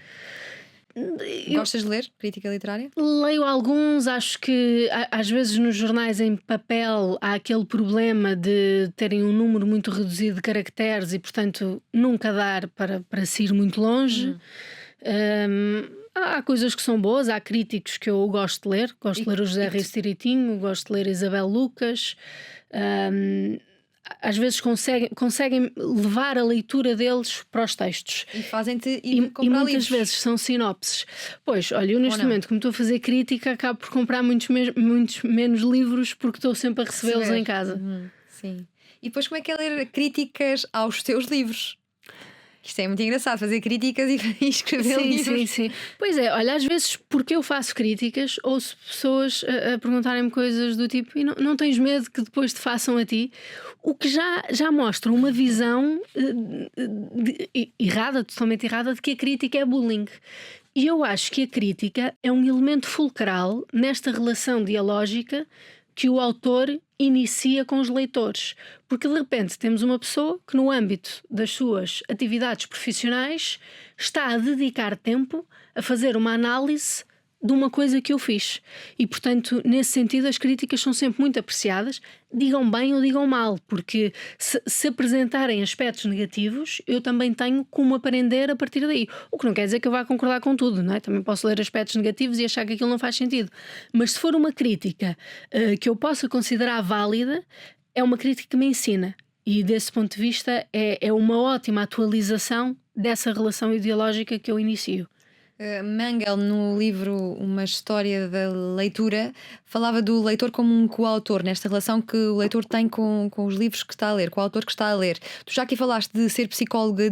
Gostas de ler crítica literária? Leio alguns, acho que às vezes nos jornais em papel há aquele problema de terem um número muito reduzido de caracteres e, portanto, nunca dar para se ir muito longe. Há coisas que são boas, há críticos que eu gosto de ler. Gosto de ler o José Reis Tiritinho, gosto de ler a Isabel Lucas. Às vezes conseguem levar a leitura deles para os textos. E fazem-te ir E comprar muitas livros. vezes são sinopses. Pois, olha, eu neste Ou não? momento, como estou a fazer crítica, acabo por comprar muitos menos livros porque estou sempre a recebê-los Receber. em casa. Sim. E depois como é que é ler críticas aos teus livros? Isto é muito engraçado, fazer críticas e escrever livros. Sim. Pois é, olha, às vezes porque eu faço críticas, ouço pessoas a perguntarem-me coisas do tipo: e não tens medo que depois te façam a ti? O que já mostra uma visão errada, totalmente errada, de que a crítica é bullying. E eu acho que a crítica é um elemento fulcral nesta relação dialógica que o autor inicia com os leitores, porque de repente temos uma pessoa que no âmbito das suas atividades profissionais está a dedicar tempo a fazer uma análise de uma coisa que eu fiz. E, portanto, nesse sentido, as críticas são sempre muito apreciadas, digam bem ou digam mal, porque se apresentarem aspectos negativos, eu também tenho como aprender a partir daí. O que não quer dizer que eu vá concordar com tudo, não é? Também posso ler aspectos negativos e achar que aquilo não faz sentido. Mas se for uma crítica que eu possa considerar válida, é uma crítica que me ensina. E desse ponto de vista é uma ótima atualização dessa relação ideológica que eu inicio. Mangel, no livro Uma História da Leitura, falava do leitor como um coautor, nesta relação que o leitor tem com os livros que está a ler, com o autor que está a ler. Tu já aqui falaste de ser psicóloga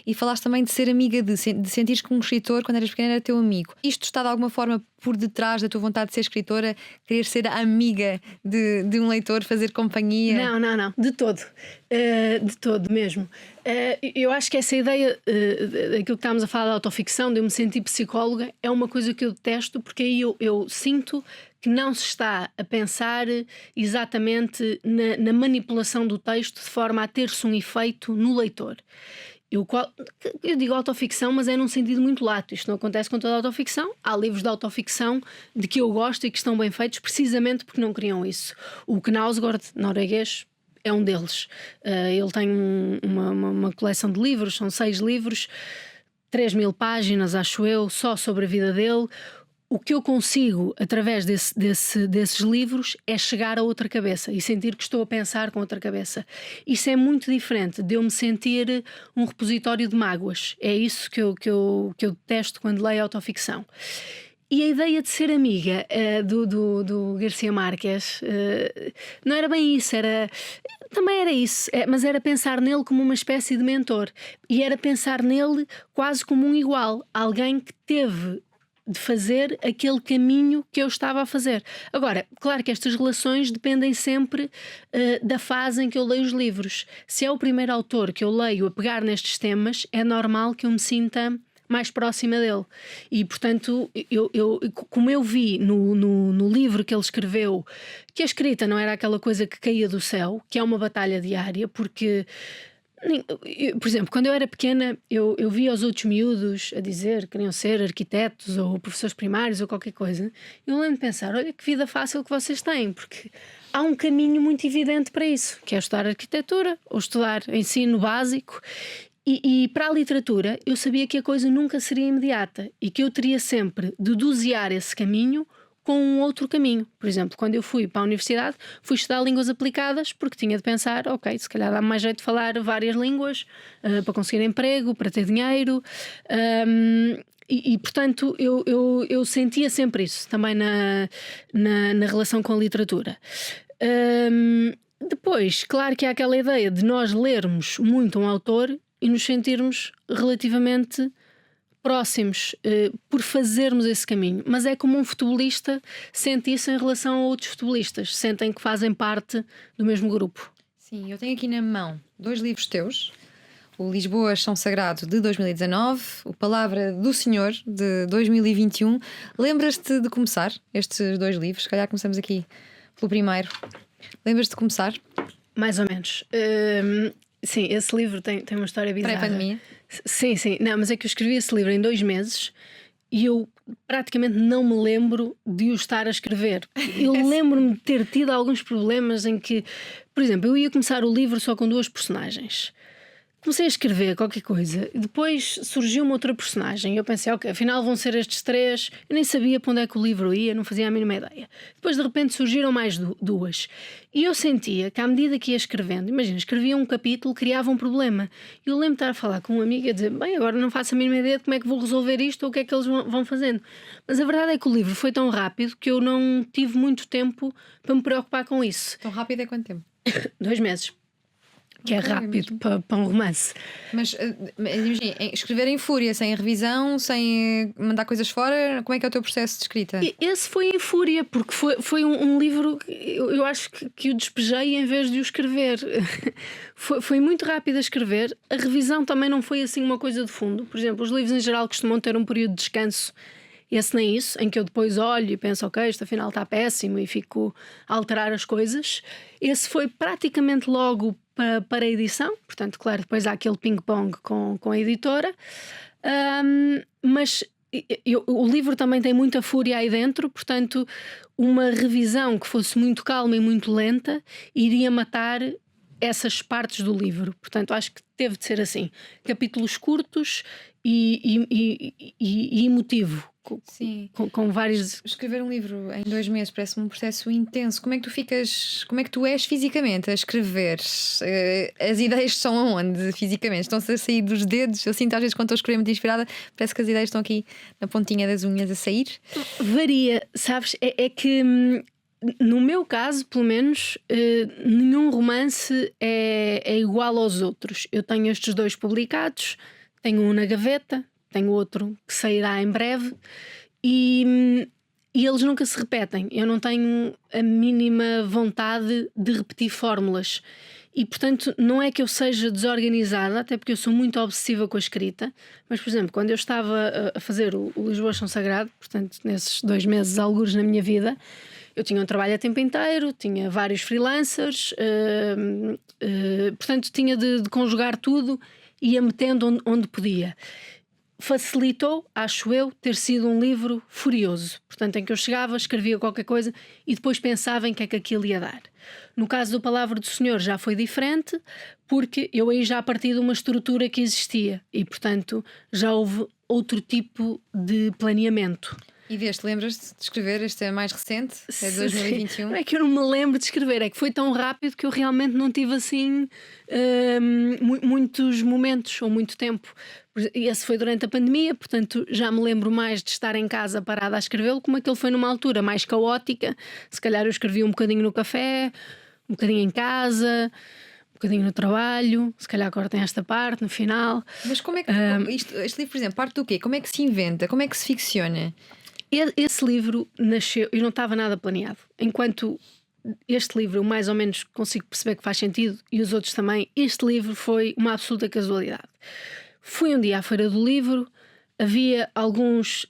e falaste também de ser amiga de sentires que um escritor, quando eras pequena, era teu amigo. Isto está de alguma forma por detrás da tua vontade de ser escritora, querer ser amiga de um leitor, fazer companhia? Não, de todo. De todo mesmo. Eu acho que essa ideia daquilo que estávamos a falar da autoficção, de eu me sentir psicóloga, é uma coisa que eu detesto, porque aí eu sinto que não se está a pensar exatamente na manipulação do texto de forma a ter-se um efeito no leitor. Eu digo autoficção, mas é num sentido muito lato. Isto não acontece com toda a autoficção. Há livros de autoficção de que eu gosto e que estão bem feitos precisamente porque não criam isso. O Knausgård, norueguês, é um deles. Ele tem uma coleção de livros, são 6 livros, 3.000 páginas, acho eu, só sobre a vida dele. O que eu consigo, através desses livros, é chegar a outra cabeça e sentir que estou a pensar com outra cabeça. Isso é muito diferente de eu me sentir um repositório de mágoas. É isso que eu detesto quando leio autoficção. E a ideia de ser amiga do Garcia Marques não era bem isso, também era isso, mas era pensar nele como uma espécie de mentor. E era pensar nele quase como um igual, alguém que teve de fazer aquele caminho que eu estava a fazer. Agora, claro que estas relações dependem sempre da fase em que eu leio os livros. Se é o primeiro autor que eu leio a pegar nestes temas, é normal que eu me sinta mais próxima dele. E, portanto, como eu vi no livro que ele escreveu, que a escrita não era aquela coisa que caía do céu, que é uma batalha diária, porque... por exemplo, quando eu era pequena, eu via os outros miúdos a dizer que queriam ser arquitetos ou professores primários ou qualquer coisa. Eu lembro de pensar, olha que vida fácil que vocês têm, porque há um caminho muito evidente para isso, que é estudar arquitetura ou estudar ensino básico. E para a literatura eu sabia que a coisa nunca seria imediata e que eu teria sempre de dosear esse caminho com um outro caminho. Por exemplo, quando eu fui para a universidade, fui estudar línguas aplicadas porque tinha de pensar, ok, se calhar dá-me mais jeito de falar várias línguas para conseguir emprego, para ter dinheiro. Portanto, eu sentia sempre isso também na relação com a literatura. Depois, claro que há aquela ideia de nós lermos muito um autor e nos sentirmos relativamente próximos por fazermos esse caminho. Mas é como um futebolista sente isso em relação a outros futebolistas, sentem que fazem parte do mesmo grupo. Sim, eu tenho aqui na mão 2 livros teus. O Lisboas São Sagrado, de 2019, o Palavra do Senhor, de 2021. Lembras-te de começar estes 2 livros? Se calhar começamos aqui pelo primeiro. Lembras-te de começar? Mais ou menos. Sim, esse livro tem uma história bizarra. Pré-pandemia? Sim. Não, mas é que eu escrevi esse livro em 2 meses e eu praticamente não me lembro de o estar a escrever. Eu lembro-me de ter tido alguns problemas em que, por exemplo, eu ia começar o livro só com 2 personagens. Comecei a escrever qualquer coisa e depois surgiu uma outra personagem e eu pensei, ok, afinal vão ser estes 3. Eu nem sabia para onde é que o livro ia, não fazia a mínima ideia. Depois de repente surgiram mais 2 e eu sentia que à medida que ia escrevendo, imagina, escrevia um capítulo, criava um problema. E eu lembro de estar a falar com um amigo e a dizer, bem, agora não faço a mínima ideia de como é que vou resolver isto ou o que é que eles vão fazendo. Mas a verdade é que o livro foi tão rápido que eu não tive muito tempo para me preocupar com isso. Tão rápido é quanto tempo? 2 meses. Que é rápido para um romance. Mas imagina, escrever em fúria, sem revisão, sem mandar coisas fora, como é que é o teu processo de escrita? Esse foi em fúria, porque foi um livro que eu acho que o despejei em vez de o escrever. Foi muito rápido a escrever. A revisão também não foi assim uma coisa de fundo. Por exemplo, os livros em geral costumam ter um período de descanso esse nem isso, em que eu depois olho e penso, ok, isto afinal está péssimo e fico a alterar as coisas. Esse foi praticamente logo para a edição, portanto, claro, depois há aquele ping-pong com a editora. Mas o livro também tem muita fúria aí dentro, portanto, uma revisão que fosse muito calma e muito lenta iria matar essas partes do livro. Portanto, acho que teve de ser assim: capítulos curtos e emotivo. Sim. Com vários. Escrever um livro em 2 meses parece-me um processo intenso. Como é que tu és fisicamente a escrever? As ideias estão aonde fisicamente? Estão-se a sair dos dedos? Eu sinto às vezes quando estou a escrever muito inspirada, parece que as ideias estão aqui na pontinha das unhas a sair. Varia, sabes? É que no meu caso, pelo menos, nenhum romance é igual aos outros. Eu tenho estes 2 publicados, tenho um na gaveta, tenho outro que sairá em breve e eles nunca se repetem. Eu não tenho a mínima vontade de repetir fórmulas e, portanto, não é que eu seja desorganizada, até porque eu sou muito obsessiva com a escrita. Mas, por exemplo, quando eu estava a fazer o Lisboa Chão Sagrado, portanto, nesses 2 meses algures na minha vida, eu tinha um trabalho a tempo inteiro, tinha vários freelancers, portanto, tinha de conjugar tudo e ia metendo onde podia. Facilitou, acho eu, ter sido um livro furioso, portanto, em que eu chegava, escrevia qualquer coisa e depois pensava em que é que aquilo ia dar. No caso do Palavra do Senhor já foi diferente, porque eu aí já parti de uma estrutura que existia e, portanto, já houve outro tipo de planeamento. E lembras-te de escrever? Este é mais recente, é de 2021. Não é que eu não me lembro de escrever, é que foi tão rápido que eu realmente não tive assim muitos momentos ou muito tempo. E esse foi durante a pandemia, portanto já me lembro mais de estar em casa parada a escrevê-lo, como aquele foi numa altura mais caótica. Se calhar eu escrevia um bocadinho no café, um bocadinho em casa, um bocadinho no trabalho, se calhar agora tem esta parte no final. Mas como é que este livro, por exemplo, parte do quê? Como é que se inventa? Como é que se ficciona? Esse livro nasceu e não estava nada planeado. Enquanto este livro eu mais ou menos consigo perceber que faz sentido e os outros também, este livro foi uma absoluta casualidade. Fui um dia à Feira do Livro, havia alguns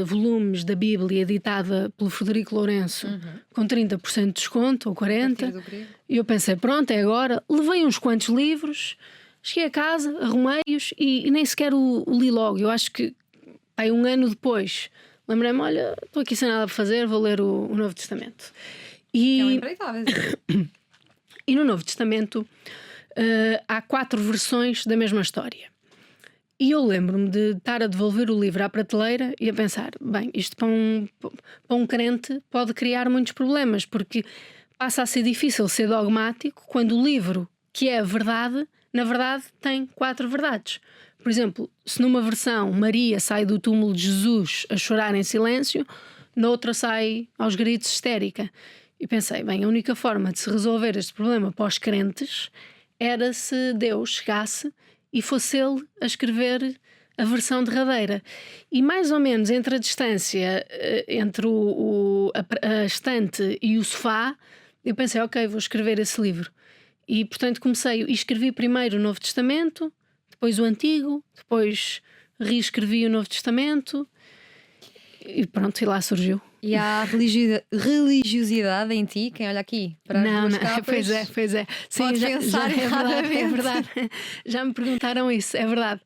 volumes da Bíblia editada pelo Frederico Lourenço com 30% de desconto ou 40%. E eu pensei, pronto, é agora. Levei uns quantos livros, cheguei a casa, arrumei-os e nem sequer o li logo. Eu acho que aí, um ano depois, lembrei-me, olha, estou aqui sem nada para fazer, vou ler o Novo Testamento. É um empreitável. E no Novo Testamento há 4 versões da mesma história. E eu lembro-me de estar a devolver o livro à prateleira e a pensar, bem, isto para um crente pode criar muitos problemas, porque passa a ser difícil ser dogmático quando o livro, que é a verdade, na verdade tem 4 verdades. Por exemplo, se numa versão Maria sai do túmulo de Jesus a chorar em silêncio, noutra sai aos gritos histérica. E pensei, bem, a única forma de se resolver este problema para os crentes era se Deus chegasse e fosse ele a escrever a versão derradeira. E mais ou menos entre a distância entre a estante e o sofá, eu pensei, ok, vou escrever esse livro. E portanto comecei e escrevi primeiro o Novo Testamento, depois o Antigo, depois reescrevi o Novo Testamento e pronto, e lá surgiu. E há religiosidade em ti? Quem olha aqui para as duas capas, pois é. Sim, pode pensar erradamente. É verdade. Já me perguntaram isso, é verdade.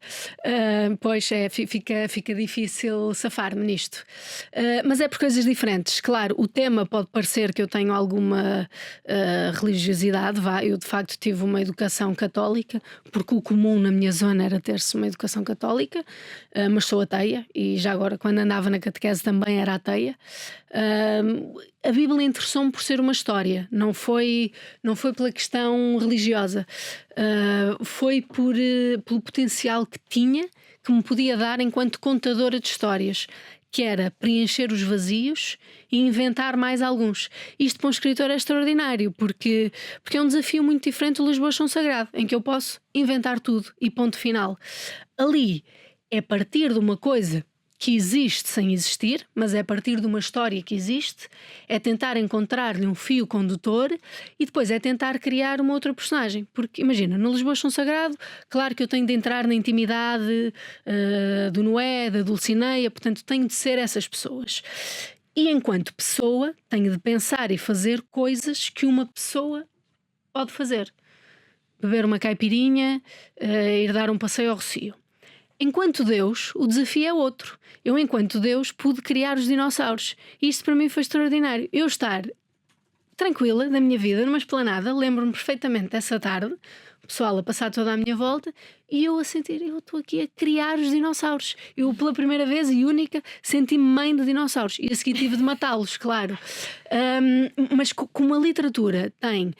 Pois é, fica difícil safar-me nisto. Mas é por coisas diferentes. Claro, o tema pode parecer que eu tenho alguma religiosidade. Eu de facto tive uma educação católica, porque o comum na minha zona era ter-se uma educação católica, mas sou ateia e já agora quando andava na catequese também era ateia. A Bíblia interessou-me por ser uma história, não foi pela questão religiosa, foi pelo potencial que tinha, que me podia dar enquanto contadora de histórias, que era preencher os vazios e inventar mais alguns. Isto para um escritor é extraordinário, porque é um desafio muito diferente do Lisboa Chão Sagrado, em que eu posso inventar tudo e ponto final. Ali é partir de uma coisa que existe sem existir, mas é a partir de uma história que existe, é tentar encontrar-lhe um fio condutor e depois é tentar criar uma outra personagem. Porque imagina, no Lisboa Chão Sagrado, claro que eu tenho de entrar na intimidade do Noé, da Dulcineia, portanto tenho de ser essas pessoas. E enquanto pessoa, tenho de pensar e fazer coisas que uma pessoa pode fazer. Beber uma caipirinha, ir dar um passeio ao Rocio. Enquanto Deus, o desafio é outro. Eu, enquanto Deus, pude criar os dinossauros. E isto para mim foi extraordinário. Eu estar tranquila na minha vida, numa esplanada, lembro-me perfeitamente dessa tarde, o pessoal a passar toda à minha volta e eu a sentir, eu estou aqui a criar os dinossauros. Eu, pela primeira vez e única, senti-me mãe de dinossauros. E a seguir tive de matá-los, claro. Mas como a literatura tem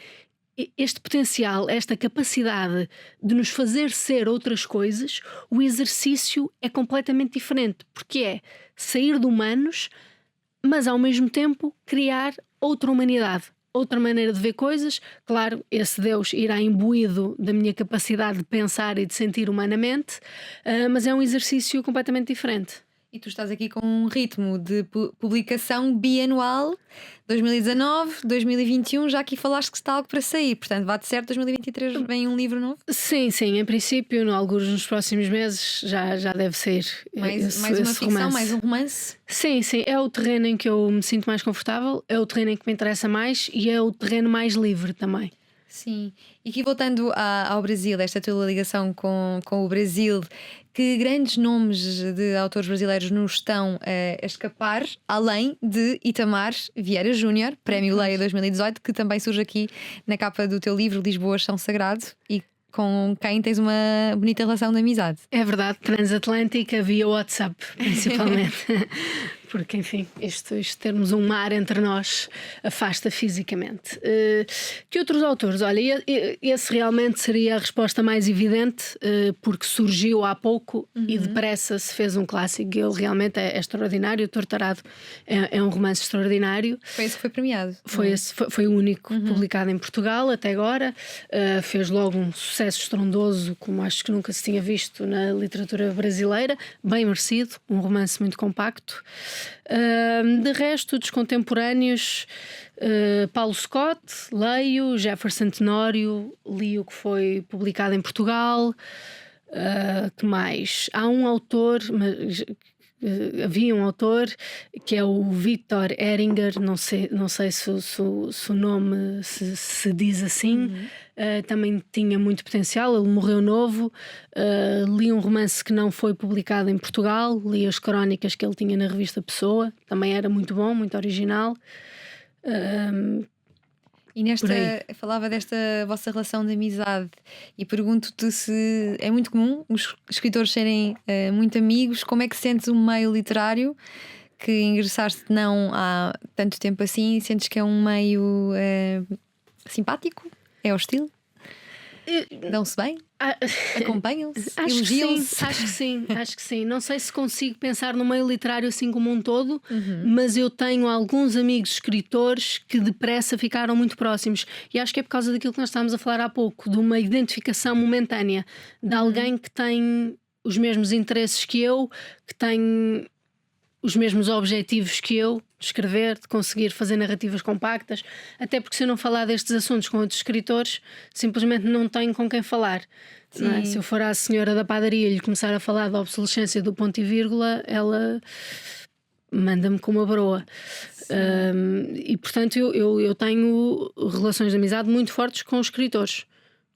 este potencial, esta capacidade de nos fazer ser outras coisas, o exercício é completamente diferente, porque é sair de humanos, mas ao mesmo tempo criar outra humanidade, outra maneira de ver coisas. Claro, esse Deus irá imbuído da minha capacidade de pensar e de sentir humanamente, mas é um exercício completamente diferente. E tu estás aqui com um ritmo de publicação bianual, 2019, 2021, já aqui falaste que está algo para sair, portanto bate certo, 2023 vem um livro novo? Sim, em princípio, alguns nos próximos meses já deve sair mais uma ficção, romance. mais um romance? Sim, é o terreno em que eu me sinto mais confortável, é o terreno em que me interessa mais e é o terreno mais livre também. Sim, e aqui voltando ao Brasil, esta tua ligação com o Brasil, que grandes nomes de autores brasileiros nos estão a escapar, além de Itamar Vieira Júnior, Prémio Leia 2018, que também surge aqui na capa do teu livro Lisboa Chão Sagrado e com quem tens uma bonita relação de amizade. É verdade, transatlântica via WhatsApp, principalmente. Porque, enfim, isto termos um mar entre nós afasta fisicamente. Que outros autores? Olha, esse realmente seria a resposta mais evidente, porque surgiu há pouco e depressa se fez um clássico. Ele realmente é extraordinário. O Torturado é um romance extraordinário. Foi esse que foi premiado. Foi o único publicado em Portugal até agora. Fez logo um sucesso estrondoso, como acho que nunca se tinha visto na literatura brasileira. Bem merecido, um romance muito compacto. De resto, dos contemporâneos, Paulo Scott, leio, Jefferson Tenório, li o que foi publicado em Portugal. Que mais? Há um autor, havia um autor que é o Victor Ehringer, não sei se o nome se diz assim. Também tinha muito potencial, ele morreu novo. Li um romance que não foi publicado em Portugal, li as crónicas que ele tinha na revista Pessoa, também era muito bom, muito original. E falava desta vossa relação de amizade e pergunto-te se é muito comum os escritores serem muito amigos. Como é que sentes o meio literário, que ingressaste não há tanto tempo assim? Sentes que é um meio simpático? É hostil? Dão-se bem? Acompanham-se? Elogiam-se? Acho que sim. Não sei se consigo pensar no meio literário assim como um todo, mas eu tenho alguns amigos escritores que depressa ficaram muito próximos. E acho que é por causa daquilo que nós estávamos a falar há pouco, de uma identificação momentânea de alguém que tem os mesmos interesses que eu, que tem os mesmos objetivos que eu, de escrever, de conseguir fazer narrativas compactas, até porque se eu não falar destes assuntos com outros escritores, simplesmente não tenho com quem falar. Não é? Se eu for à senhora da padaria e lhe começar a falar da obsolescência do ponto e vírgula, ela manda-me com uma broa. E portanto eu tenho relações de amizade muito fortes com os escritores.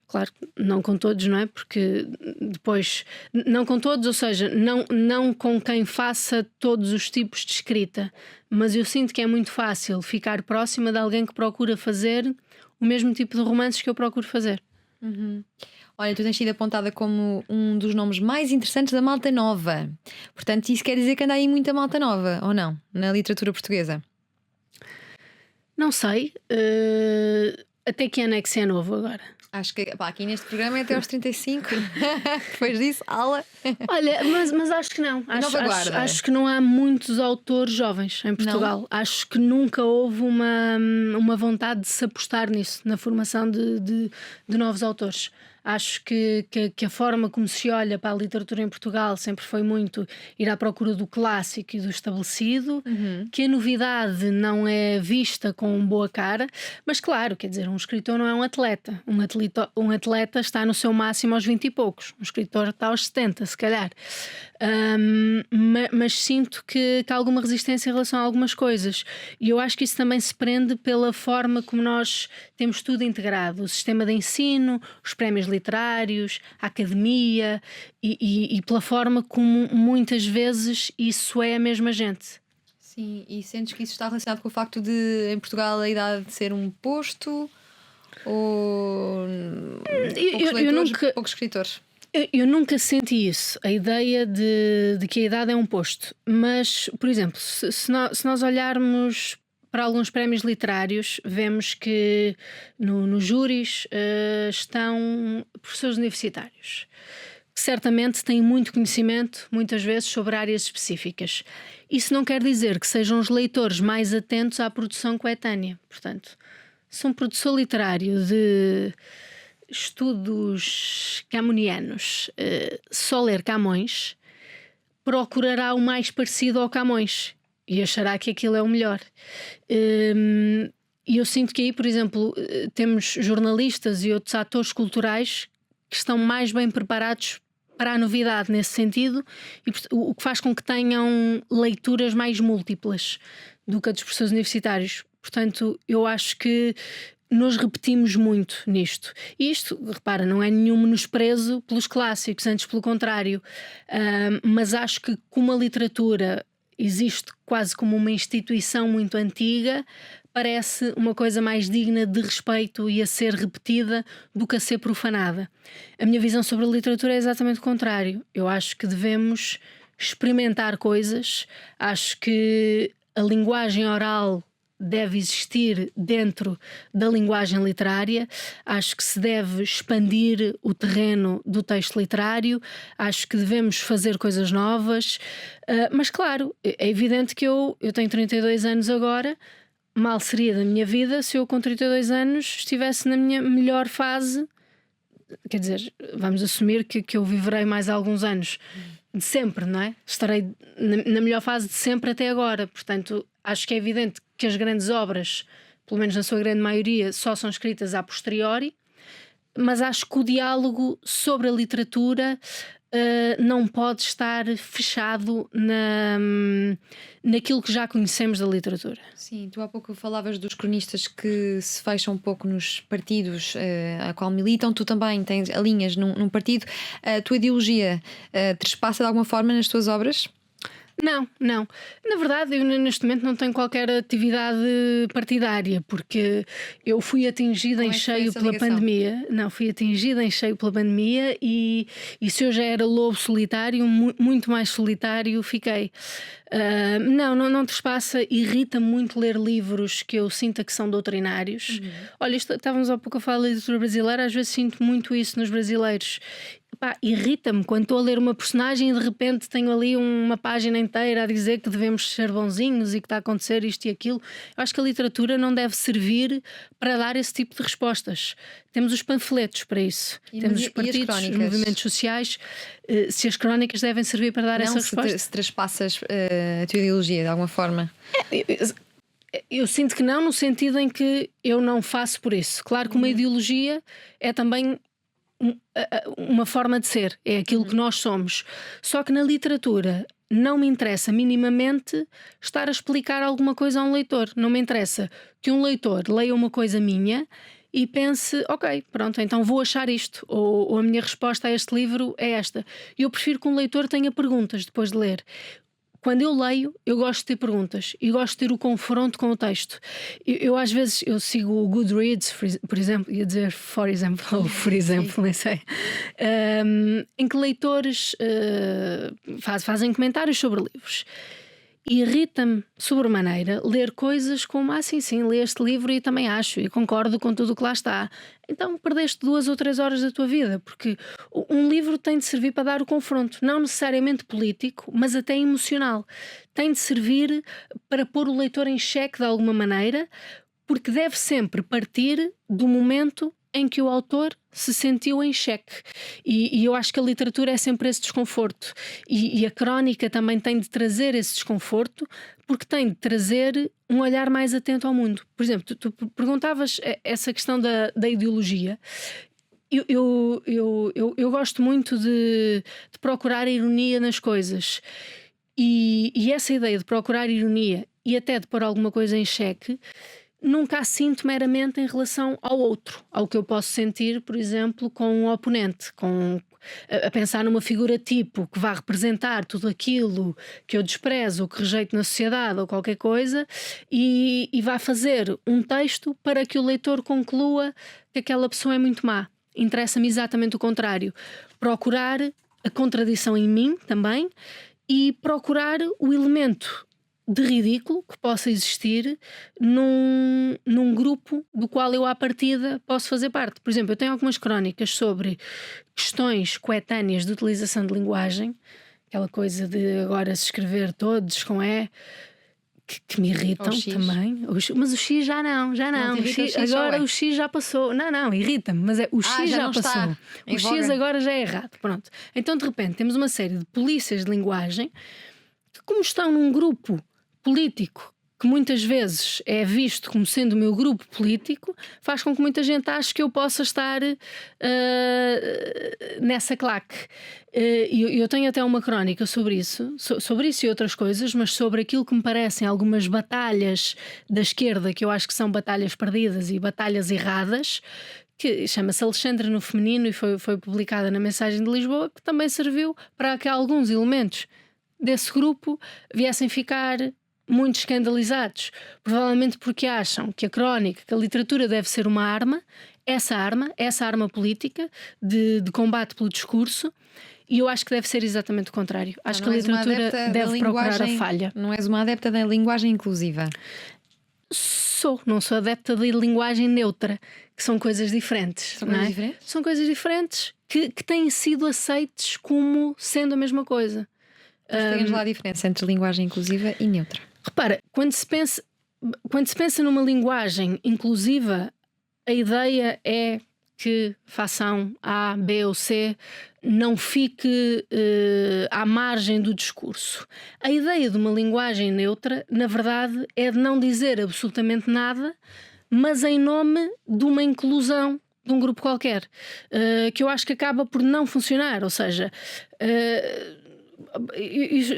Claro, não com todos, não é? Porque depois, não com todos, ou seja, não com quem faça todos os tipos de escrita, mas eu sinto que é muito fácil ficar próxima de alguém que procura fazer o mesmo tipo de romances que eu procuro fazer. Olha, tu tens sido apontada como um dos nomes mais interessantes da malta nova. Portanto, isso quer dizer que anda aí muita malta nova, ou não? Na literatura portuguesa? Não sei. Até que ano é que se é novo agora? Acho que aqui neste programa é até aos 35. Depois disso, aula. Olha, mas acho que não. Acho que não há muitos autores jovens em Portugal. Não? Acho que nunca houve uma vontade de se apostar nisso, na formação de novos autores. Acho que a forma como se olha para a literatura em Portugal sempre foi muito ir à procura do clássico e do estabelecido, que a novidade não é vista com boa cara, mas claro, quer dizer, um escritor não é um atleta. Um atleta está no seu máximo aos 20 e poucos, um escritor está aos 70, se calhar. Mas sinto que há alguma resistência em relação a algumas coisas, e eu acho que isso também se prende pela forma como nós temos tudo integrado: o sistema de ensino, os prémios literários, a academia, e pela forma como muitas vezes isso é a mesma gente. Sim, e sentes que isso está relacionado com o facto de, em Portugal, a idade de ser um posto ou poucos leitores, poucos escritores? Eu nunca senti isso, a ideia de que a idade é um posto. Mas, por exemplo, se nós olharmos para alguns prémios literários, vemos que nos júris estão professores universitários, que certamente têm muito conhecimento, muitas vezes, sobre áreas específicas. Isso não quer dizer que sejam os leitores mais atentos à produção coetânea. Portanto, se um produtor literário de estudos camunianos só ler Camões, procurará o mais parecido ao Camões e achará que aquilo é o melhor. E eu sinto que aí, por exemplo, temos jornalistas e outros atores culturais que estão mais bem preparados para a novidade nesse sentido, e o que faz com que tenham leituras mais múltiplas do que a dos professores universitários. Portanto, eu acho que nós repetimos muito nisto. E isto, repara, não é nenhum menosprezo pelos clássicos, antes pelo contrário. Mas acho que, como a literatura existe quase como uma instituição muito antiga, parece uma coisa mais digna de respeito e a ser repetida do que a ser profanada. A minha visão sobre a literatura é exatamente o contrário. Eu acho que devemos experimentar coisas, acho que a linguagem oral deve existir dentro da linguagem literária, acho que se deve expandir o terreno do texto literário, acho que devemos fazer coisas novas, mas claro, é evidente que eu tenho 32 anos agora. Mal seria da minha vida se eu com 32 anos estivesse na minha melhor fase. Quer dizer, vamos assumir que eu viverei mais alguns anos de sempre, não é? Estarei na melhor fase de sempre até agora. Portanto, acho que é evidente que as grandes obras, pelo menos na sua grande maioria, só são escritas a posteriori, mas acho que o diálogo sobre a literatura não pode estar fechado naquilo que já conhecemos da literatura. Sim, tu há pouco falavas dos cronistas que se fecham um pouco nos partidos a qual militam. Tu também alinhas num partido. A tua ideologia trespassa de alguma forma nas tuas obras? Não. Na verdade, eu neste momento não tenho qualquer atividade partidária, porque eu fui atingida em cheio pela pandemia. Não, fui atingida em cheio pela pandemia e se eu já era lobo solitário, muito mais solitário fiquei. Não trespassa. Irrita-me muito ler livros que eu sinta que são doutrinários. Olha, estávamos há pouco a falar da literatura brasileira, às vezes sinto muito isso nos brasileiros. Irrita-me quando estou a ler uma personagem e de repente tenho ali uma página inteira a dizer que devemos ser bonzinhos e que está a acontecer isto e aquilo. Eu acho que a literatura não deve servir para dar esse tipo de respostas. Temos os panfletos para isso, temos os partidos, os movimentos sociais. Se as crónicas devem servir para dar essa resposta. Se traspassas a tua ideologia de alguma forma? Eu sinto que não, no sentido em que eu não faço por isso. Claro que uma ideologia é também uma forma de ser, é aquilo que nós somos. Só que na literatura não me interessa minimamente estar a explicar alguma coisa a um leitor. Não me interessa que um leitor leia uma coisa minha e pense, ok, pronto, então vou achar isto, ou a minha resposta a este livro é esta. Eu prefiro que um leitor tenha perguntas depois de ler. Quando eu leio, eu gosto de ter perguntas e gosto de ter o confronto com o texto. Eu às vezes eu sigo o Goodreads, por exemplo, ia dizer por exemplo, nem sei, em que leitores fazem comentários sobre livros. E irrita-me sobremaneira ler coisas como sim, li este livro e também acho e concordo com tudo o que lá está. Então perdeste 2 ou 3 horas da tua vida, porque um livro tem de servir para dar o confronto, não necessariamente político, mas até emocional. Tem de servir para pôr o leitor em xeque de alguma maneira, porque deve sempre partir do momento em que o autor se sentiu em xeque. E eu acho que a literatura é sempre esse desconforto. E a crónica também tem de trazer esse desconforto, porque tem de trazer um olhar mais atento ao mundo. Por exemplo, tu perguntavas essa questão da ideologia. Eu gosto muito de procurar a ironia nas coisas. E essa ideia de procurar ironia e até de pôr alguma coisa em xeque, nunca a sinto meramente em relação ao outro, ao que eu posso sentir, por exemplo, com um oponente, a pensar numa figura tipo que vá representar tudo aquilo que eu desprezo, ou que rejeito na sociedade ou qualquer coisa, e vá fazer um texto para que o leitor conclua que aquela pessoa é muito má. Interessa-me exatamente o contrário. Procurar a contradição em mim também e procurar o elemento de ridículo que possa existir num grupo do qual eu à partida posso fazer parte. Por exemplo, eu tenho algumas crónicas sobre questões coetâneas de utilização de linguagem, aquela coisa de agora se escrever todos com que me irritam também. Mas o X já não. Agora o X já passou. Não, irrita-me, mas o X já passou. O X agora já é errado. Pronto. Então de repente temos uma série de polícias de linguagem que, como estão num grupo político que muitas vezes é visto como sendo o meu grupo político, faz com que muita gente ache que eu possa estar nessa claque. Eu tenho até uma crónica sobre isso e outras coisas, mas sobre aquilo que me parecem algumas batalhas da esquerda, que eu acho que são batalhas perdidas e batalhas erradas, que chama-se Alexandra no Feminino e foi publicada na Mensagem de Lisboa, que também serviu para que alguns elementos desse grupo viessem ficar muito escandalizados, provavelmente porque acham que a crónica, que a literatura deve ser uma arma, essa arma política de combate pelo discurso, e eu acho que deve ser exatamente o contrário. Acho que a literatura deve procurar a falha. Não és uma adepta da linguagem inclusiva? Não sou adepta da linguagem neutra, que são coisas diferentes. São coisas diferentes que têm sido aceites como sendo a mesma coisa. Explica-nos lá a diferença entre linguagem inclusiva e neutra. Repara, quando se pensa numa linguagem inclusiva, a ideia é que façam A, B ou C não fique à margem do discurso. A ideia de uma linguagem neutra, na verdade, é de não dizer absolutamente nada, mas em nome de uma inclusão de um grupo qualquer, que eu acho que acaba por não funcionar. Ou seja,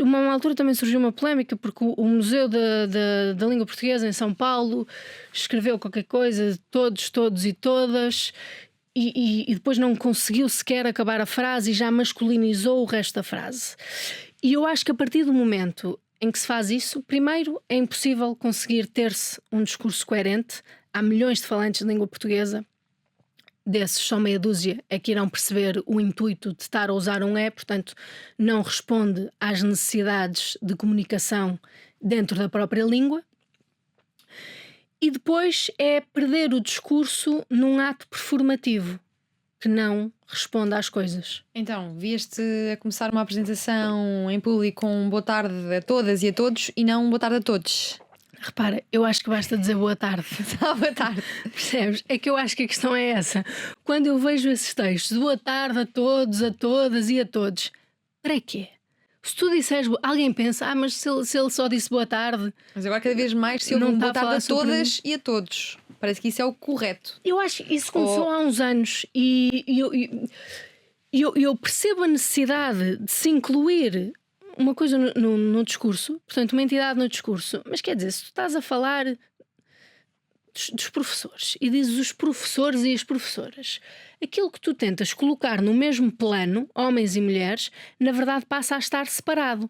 uma altura também surgiu uma polémica porque o Museu da Língua Portuguesa em São Paulo escreveu qualquer coisa, todos e todas, e depois não conseguiu sequer acabar a frase e já masculinizou o resto da frase. E eu acho que a partir do momento em que se faz isso, primeiro é impossível conseguir ter-se um discurso coerente. Há milhões de falantes de língua portuguesa, desses só meia dúzia é que irão perceber o intuito de estar a usar um portanto não responde às necessidades de comunicação dentro da própria língua. E depois é perder o discurso num ato performativo que não responde às coisas. Então, vieste a começar uma apresentação em público com boa tarde a todas e a todos e não boa tarde a todos. Repara, eu acho que basta dizer boa tarde. Boa tarde. Percebes? É que eu acho que a questão é essa. Quando eu vejo esses textos, boa tarde a todos, a todas e a todos, para quê? Se tu disseres, alguém pensa, mas se ele só disse boa tarde. Mas agora cada vez mais se ouve boa tarde a todas e a todos. Parece que isso é o correto. Eu acho que isso começou há uns anos e eu percebo a necessidade de se incluir uma coisa no discurso, portanto, uma entidade no discurso, mas quer dizer, se tu estás a falar dos professores e dizes os professores e as professoras, aquilo que tu tentas colocar no mesmo plano, homens e mulheres, na verdade passa a estar separado,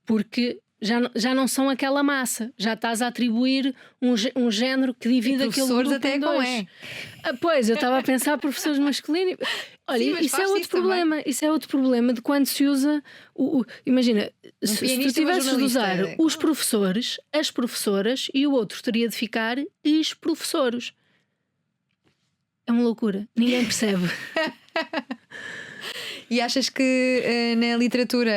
porque já não são aquela massa, já estás a atribuir um género que divide aquele grupo até em dois. Pois, eu estava a pensar professores masculinos. Olha, sim, isso é outro problema. Também. Isso é outro problema de quando se usa imagina, se tu tivesses de usar os professores, as professoras e o outro teria de ficar ex-professores. É uma loucura, ninguém percebe. E achas que na literatura,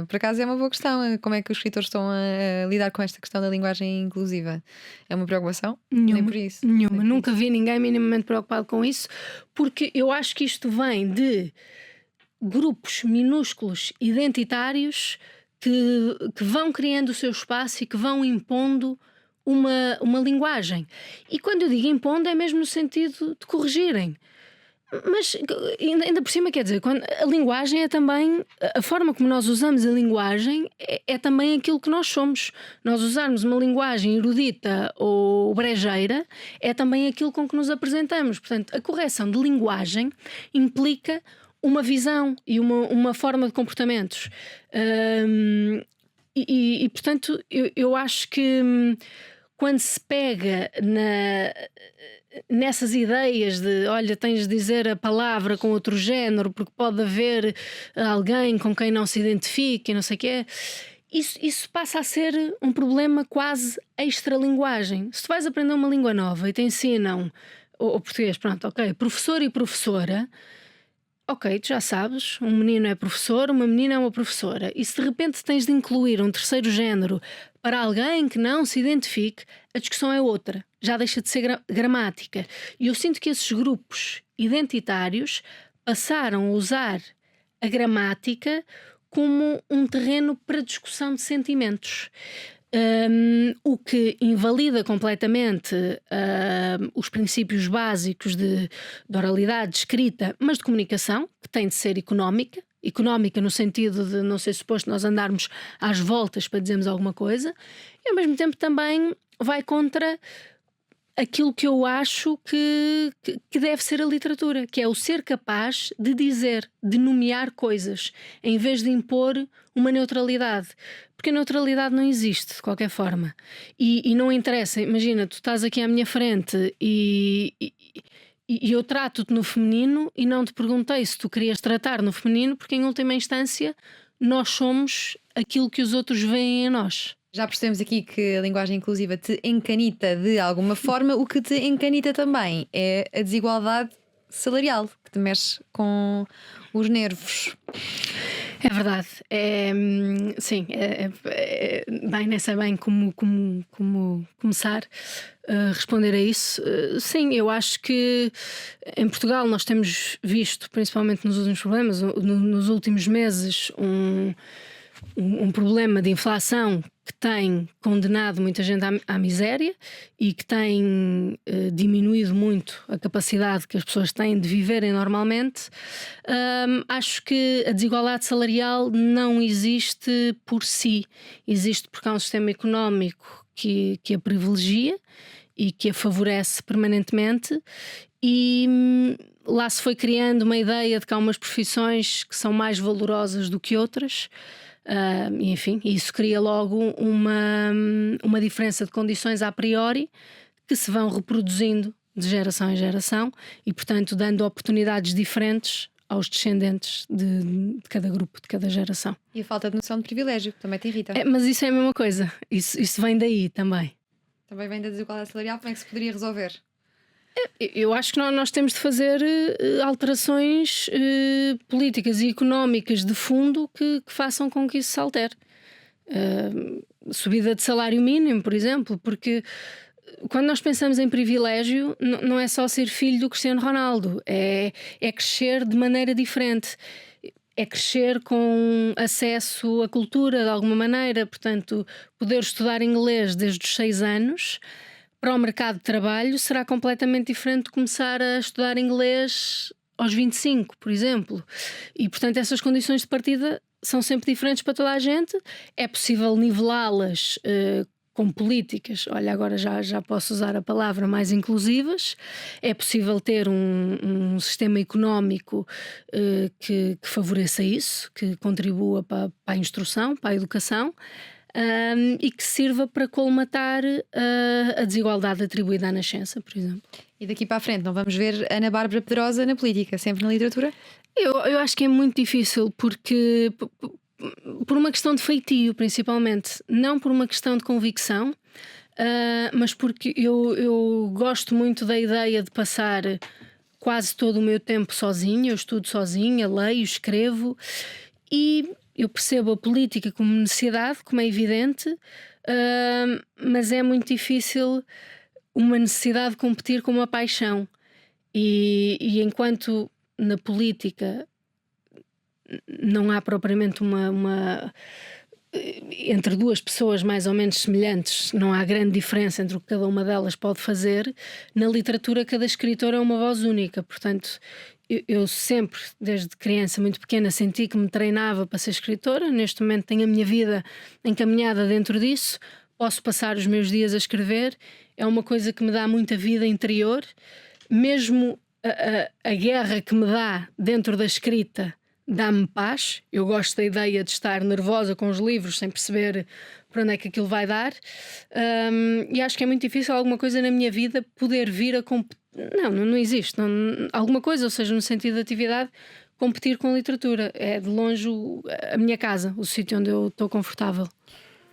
por acaso é uma boa questão, como é que os escritores estão a lidar com esta questão da linguagem inclusiva? É uma preocupação? Nem Nenhuma, por isso. nenhuma. Nem por Nunca isso. vi ninguém minimamente preocupado com isso, porque eu acho que isto vem de grupos minúsculos identitários que vão criando o seu espaço e que vão impondo uma linguagem. E quando eu digo impondo, é mesmo no sentido de corrigirem. Mas ainda por cima, quer dizer, a linguagem é também, a forma como nós usamos a linguagem é também aquilo que nós somos. Nós usarmos uma linguagem erudita ou brejeira é também aquilo com que nos apresentamos. Portanto, a correção de linguagem implica uma visão e uma forma de comportamentos. Portanto, eu acho que quando se pega nessas ideias de olha, tens de dizer a palavra com outro género porque pode haver alguém com quem não se identifique e não sei o quê, isso passa a ser um problema quase extralinguagem. Se tu vais aprender uma língua nova e te ensinam o português, pronto, ok, professor e professora. Ok, tu já sabes, um menino é professor, uma menina é uma professora. E se de repente tens de incluir um terceiro género para alguém que não se identifique, a discussão é outra. Já deixa de ser gramática. E eu sinto que esses grupos identitários passaram a usar a gramática como um terreno para discussão de sentimentos. O que invalida completamente os princípios básicos de oralidade, de escrita, mas de comunicação, que tem de ser económica no sentido de não ser suposto nós andarmos às voltas para dizermos alguma coisa, e ao mesmo tempo também vai contra aquilo que eu acho que deve ser a literatura, que é o ser capaz de dizer, de nomear coisas, em vez de impor uma neutralidade. Porque a neutralidade não existe, de qualquer forma. E não interessa, imagina, tu estás aqui à minha frente e eu trato-te no feminino e não te perguntei se tu querias tratar no feminino, porque em última instância nós somos aquilo que os outros veem em nós. Já percebemos aqui que a linguagem inclusiva te encanita de alguma forma. O que te encanita também é a desigualdade salarial, que te mexe com os nervos. É verdade. Sim, bem, nem sei bem como começar a responder a isso. Sim, eu acho que em Portugal nós temos visto, principalmente nos últimos problemas, nos últimos meses, um problema de inflação que tem condenado muita gente à miséria e que tem diminuído muito a capacidade que as pessoas têm de viverem normalmente. Acho que a desigualdade salarial não existe por si, existe porque há um sistema económico que a privilegia e que a favorece permanentemente, e lá se foi criando uma ideia de que há umas profissões que são mais valorosas do que outras. Enfim, isso cria logo uma diferença de condições a priori que se vão reproduzindo de geração em geração e, portanto, dando oportunidades diferentes aos descendentes de cada grupo, de cada geração. E a falta de noção de privilégio, que também te irrita. Mas isso é a mesma coisa, isso vem daí também. Também vem da desigualdade salarial. Como é que se poderia resolver? Eu acho que nós temos de fazer alterações políticas e económicas de fundo que façam com que isso se altere. Subida de salário mínimo, por exemplo, porque quando nós pensamos em privilégio, não é só ser filho do Cristiano Ronaldo, é crescer de maneira diferente. É crescer com acesso à cultura de alguma maneira, portanto, poder estudar inglês desde os 6 anos. Para o mercado de trabalho será completamente diferente de começar a estudar inglês aos 25, por exemplo. E, portanto, essas condições de partida são sempre diferentes para toda a gente. É possível nivelá-las com políticas, olha, agora já posso usar a palavra, mais inclusivas. É possível ter um sistema económico que favoreça isso, que contribua para a instrução, para a educação. E que sirva para colmatar a desigualdade atribuída à nascença, por exemplo. E daqui para a frente não vamos ver Ana Bárbara Pedrosa na política, sempre na literatura? Eu acho que é muito difícil porque por uma questão de feitio, principalmente, não por uma questão de convicção, mas porque eu gosto muito da ideia de passar quase todo o meu tempo sozinha, eu estudo sozinha, leio, escrevo e eu percebo a política como necessidade, como é evidente, mas é muito difícil uma necessidade de competir com uma paixão. E enquanto na política não há propriamente entre duas pessoas mais ou menos semelhantes, não há grande diferença entre o que cada uma delas pode fazer, na literatura cada escritor é uma voz única. Portanto, eu sempre, desde criança muito pequena, senti que me treinava para ser escritora. Neste momento tenho a minha vida encaminhada dentro disso, posso passar os meus dias a escrever, é uma coisa que me dá muita vida interior. Mesmo a guerra que me dá dentro da escrita dá-me paz. Eu gosto da ideia de estar nervosa com os livros sem perceber para onde é que aquilo vai dar, e acho que é muito difícil alguma coisa na minha vida poder vir a competir. Não existe alguma coisa, ou seja, no sentido de atividade, competir com a literatura. É de longe a minha casa, o sítio onde eu estou confortável.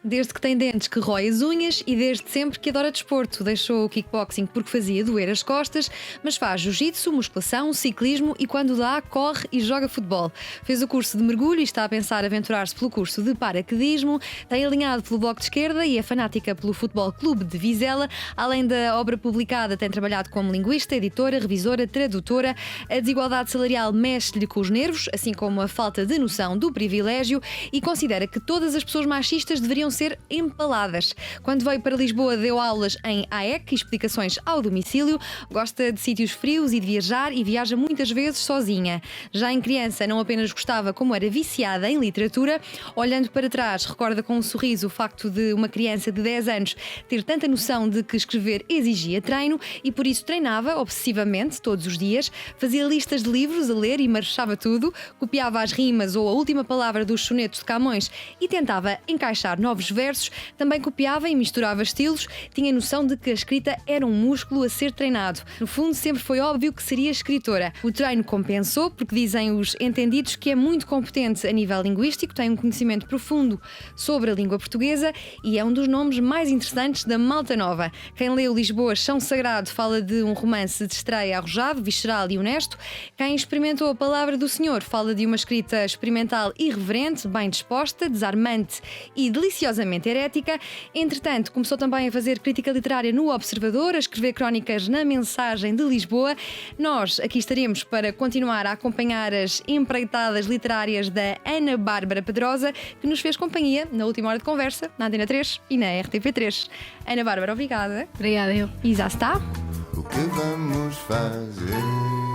Desde que tem dentes que rói as unhas e desde sempre que adora desporto. Deixou o kickboxing porque fazia doer as costas, mas faz jiu-jitsu, musculação, ciclismo e quando dá, corre e joga futebol. Fez o curso de mergulho e está a pensar aventurar-se pelo curso de paraquedismo. Tem alinhado pelo Bloco de Esquerda e é fanática pelo Futebol Clube de Vizela. Além da obra publicada, tem trabalhado como linguista, editora, revisora, tradutora. A desigualdade salarial mexe-lhe com os nervos, assim como a falta de noção do privilégio, e considera que todas as pessoas machistas deveriam ser empaladas. Quando veio para Lisboa, deu aulas em AEC e explicações ao domicílio. Gosta de sítios frios e de viajar e viaja muitas vezes sozinha. Já em criança, não apenas gostava, como era viciada em literatura. Olhando para trás, recorda com um sorriso o facto de uma criança de 10 anos ter tanta noção de que escrever exigia treino e por isso treinava obsessivamente todos os dias. Fazia listas de livros a ler e marchava tudo. Copiava as rimas ou a última palavra dos sonetos de Camões e tentava encaixar novos versos. Também copiava e misturava estilos. Tinha noção de que a escrita era um músculo a ser treinado. No fundo, sempre foi óbvio que seria escritora. O treino compensou, porque dizem os entendidos que é muito competente a nível linguístico, tem um conhecimento profundo sobre a língua portuguesa e é um dos nomes mais interessantes da malta nova. Quem leu Lisboa, Chão Sagrado, fala de um romance de estreia arrojado, visceral e honesto. Quem experimentou a palavra do Senhor fala de uma escrita experimental e irreverente, bem disposta, desarmante e deliciosamente herética. Entretanto, começou também a fazer crítica literária no Observador, a escrever crónicas na Mensagem de Lisboa. Nós aqui estaremos para continuar a acompanhar as empreitadas literárias da Ana Bárbara Pedrosa, que nos fez companhia na última hora de conversa, na Antena 3 e na RTP3. Ana Bárbara, obrigada. Obrigada, eu. E já está. O que vamos fazer?